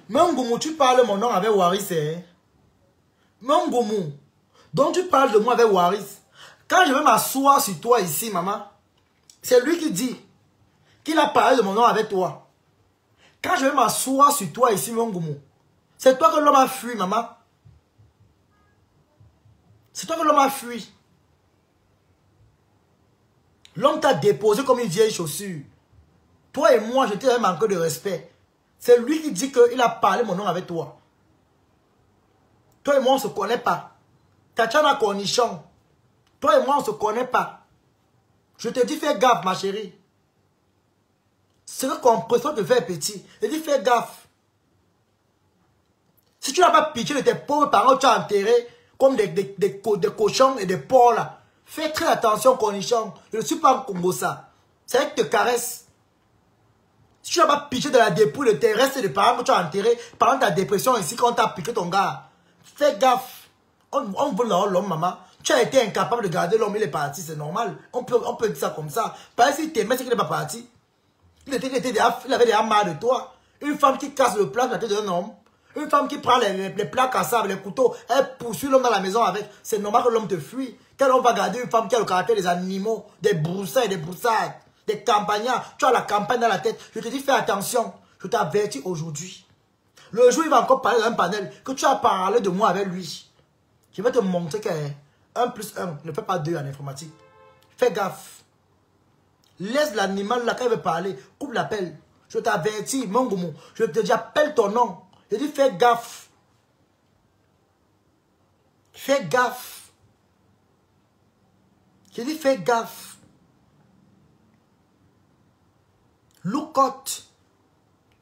Mangoumou, tu parles mon nom avec Waris, hein? Mangoumou, donc tu parles de moi avec Waris. Quand je vais m'asseoir sur toi ici, maman, c'est lui qui dit qu'il a parlé de mon nom avec toi. Quand je vais m'asseoir sur toi ici, Mangoumou, c'est toi que l'homme a fui, maman. C'est toi que l'homme a fui. L'homme t'a déposé comme une vieille chaussure. Toi et moi, je t'ai manqué de respect. C'est lui qui dit qu'il a parlé mon nom avec toi. Toi et moi, on ne se connaît pas. Tatiana Cornichon. Toi et moi, on ne se connaît pas. Je te dis, fais gaffe, ma chérie. C'est que compresseur te fait petit. Je te dis, fais gaffe. Si tu n'as pas pitié de tes pauvres parents, tu as enterré comme des cochons et des porcs là. Fais très attention, Cornichon. Je ne suis pas un Congossa. C'est vrai que te caresse. Si tu n'as pas pitié de la dépouille de tes restes de parents que tu as enterrés pendant ta dépression ici quand tu as piqué ton gars, fais gaffe. On veut l'homme, maman. Tu as été incapable de garder l'homme, il est parti, c'est normal. On peut dire ça comme ça. Parce que si t'aimais, c'est qu'il n'est pas parti. Il avait déjà marre de toi. Une femme qui casse le plat de la tête d'un homme. Une femme qui prend les plats cassables, les couteaux, elle poursuit l'homme dans la maison avec. C'est normal que l'homme te fuit. Quel homme va garder une femme qui a le caractère des animaux, des broussailles, des broussards, des campagnards? Tu as la campagne dans la tête. Je te dis, fais attention. Je t'avertis aujourd'hui. Le jour, il va encore parler dans un panel que tu as parlé de moi avec lui. Je vais te montrer que 1 plus 1 ne fait pas 2 en informatique. Fais gaffe. Laisse l'animal là quand il veut parler. Coupe l'appel. Je t'avertis, mon goumou. Je te dis, appelle ton nom. Je dis, fais gaffe. Fais gaffe. Je dis, fais gaffe. Look out.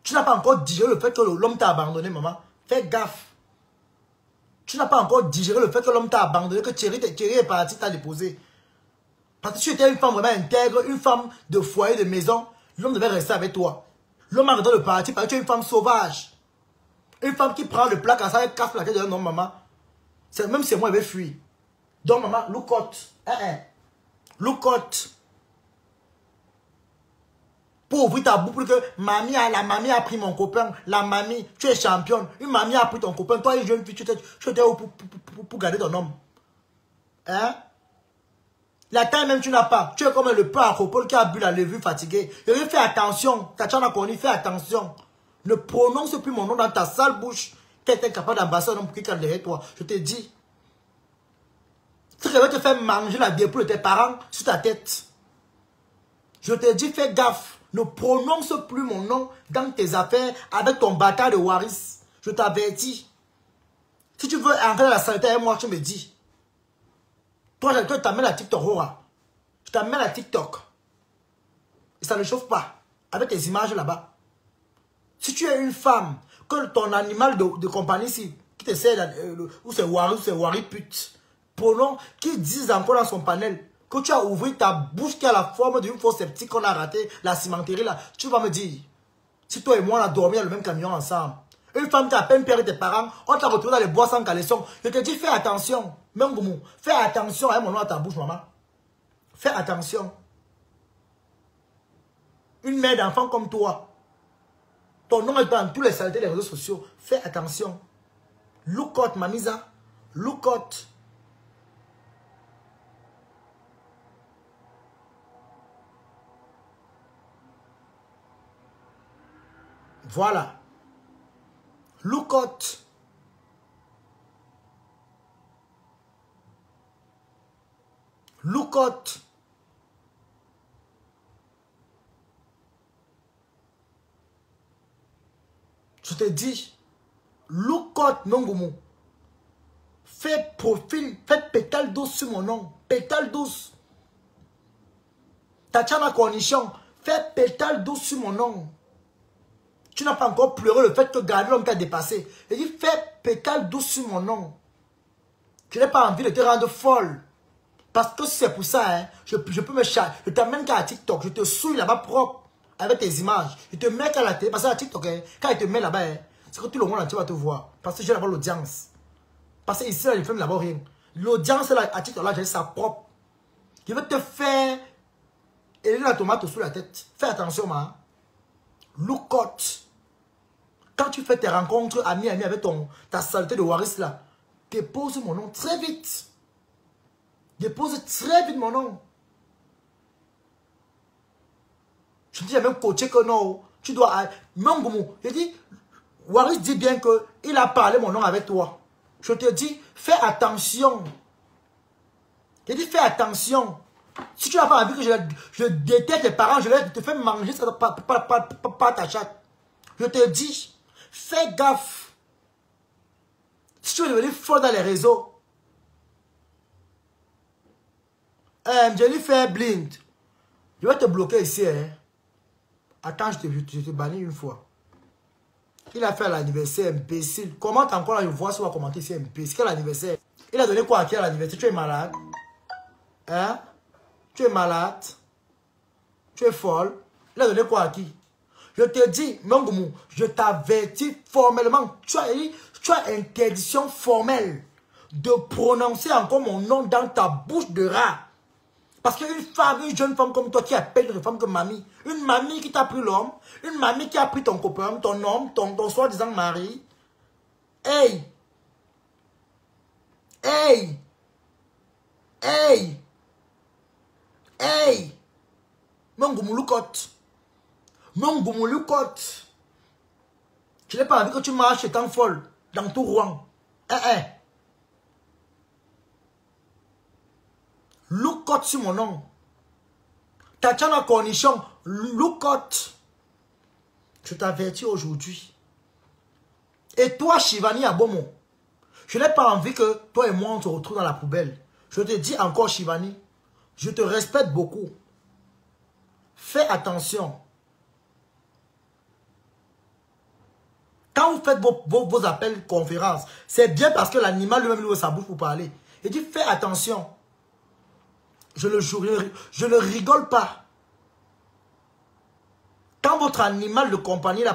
Tu n'as pas encore digéré le fait que l'homme t'a abandonné, maman. Fais gaffe. Tu n'as pas encore digéré le fait que l'homme t'a abandonné, que Thierry est parti, t'a déposé. Parce que tu étais une femme vraiment intègre, une femme de foyer, de maison, l'homme devait rester avec toi. L'homme a raison de partir parce que tu es une femme sauvage. Une femme qui prend le plat quand ça casse la tête de non, maman. Même si moi, elle veut fuir. Donc, maman, look out. Look out. Pour ouvrir ta bouche, pour que la mamie a pris mon copain. La mamie, tu es championne. Une mamie a pris ton copain. Toi, une jeune fille, tu étais où pour garder ton homme? Hein? La taille même, tu n'as pas. Tu es comme le peu acropole qui a bu la levure fatiguée. Fais attention. Tatiana Koni, fais attention. Ne prononce plus mon nom dans ta sale bouche. Quelqu'un capable d'embrasser un homme qui est derrière toi. Je te dis. Si je vais te faire manger la dépouille de tes parents sur ta tête. Je te dis, fais gaffe. Ne prononce plus mon nom dans tes affaires avec ton bâtard de Waris. Je t'avertis. Si tu veux entrer dans la saleté avec moi, tu me dis. Toi, je t'amène à TikTok, Rora. Je t'amène à TikTok. Et ça ne chauffe pas. Avec tes images là-bas. Si tu es une femme, que ton animal de compagnie ici, qui te sert, ou c'est Wari pute, pronom, qui disent encore dans son panel, que tu as ouvert ta bouche qui a la forme d'une fausse sceptique qu'on a raté, la cimenterie là, tu vas me dire, si toi et moi on a dormi dans le même camion ensemble, une femme qui a à peine perdu tes parents, on t'a retrouvé dans les bois sans caleçon, je te dis fais attention, même Goumou, fais attention à mon nom à ta bouche maman, fais attention. Une mère d'enfant comme toi, ton nom est dans tous les saletés des réseaux sociaux, fais attention. Look out mamisa, look out. Voilà. Look out. Look out. Je te dis, look out, Nongoumou. Fais profil, fais pétale douce sur mon nom. Pétale douce. Tatiana Cornichon, fais pétale douce sur mon nom. Tu n'as pas encore pleuré le fait que garder l'homme t'a dépassé. Il dit, fais pétale douce sur mon nom. Je n'ai pas envie de te rendre folle. Parce que c'est pour ça, hein, je peux me charger. Je t'amène qu'à TikTok, je te souille là-bas propre avec tes images. Je te mets qu'à la télé. Parce que à TikTok, hein, quand il te met là-bas, hein, c'est que tout le monde entier va te voir. Parce que j'ai là-bas l'audience. Parce que ici, là, je filme là-bas rien. L'audience là, à TikTok, là, j'ai sa propre. Je vais te faire élever la tomate sous la tête. Fais attention, man. Look out. Quand tu fais tes rencontres ami avec ta saleté de Waris là, dépose mon nom très vite. Dépose très vite mon nom. Je dis, j'ai même coaché que non, tu dois... Même Goumou, je dis, Waris dit bien qu'il a parlé mon nom avec toi. Je te dis, fais attention. Je dis, fais attention. Si tu n'as pas envie que je déteste les parents, je vais te faire manger ça pas ta chatte. Je te dis, fais gaffe. Si tu veux devenir fort dans les réseaux, je lui fais blind. Je vais te bloquer ici. Hein. Attends, je te bannis une fois. Il a fait l'anniversaire, imbécile. Commente encore là, je vois si on va commenter ici, imbécile. Quel anniversaire? Il a donné quoi à qui à l'anniversaire? Tu es malade? Hein? Tu es malade? Tu es folle? Il a donné quoi à qui? Je te dis, Mangoumou, je t'avertis formellement. Tu as interdiction formelle de prononcer encore mon nom dans ta bouche de rat. Parce qu'une femme, une jeune femme comme toi qui appelle une femme comme mamie, une mamie qui t'a pris l'homme, une mamie qui a pris ton copain, ton homme, ton soi-disant mari. Hey! Hey! Hey! Hey! Mangoumou Loukot! Mangoumou Loukot! Je n'ai pas envie que tu marches étant folle dans tout Rouen. Loukot sur mon nom. Tatiana Cornichon, Loukot. Je t'avertis aujourd'hui. Et toi, Shivani Abomo, je n'ai pas envie que toi et moi on se retrouve dans la poubelle. Je te dis encore, Shivani, je te respecte beaucoup. Fais attention. Quand vous faites vos appels conférences, c'est bien parce que l'animal lui-même ouvre sa bouche pour parler. Il dit, fais attention. Je le jure, je ne rigole pas. Quand votre animal de compagnie, la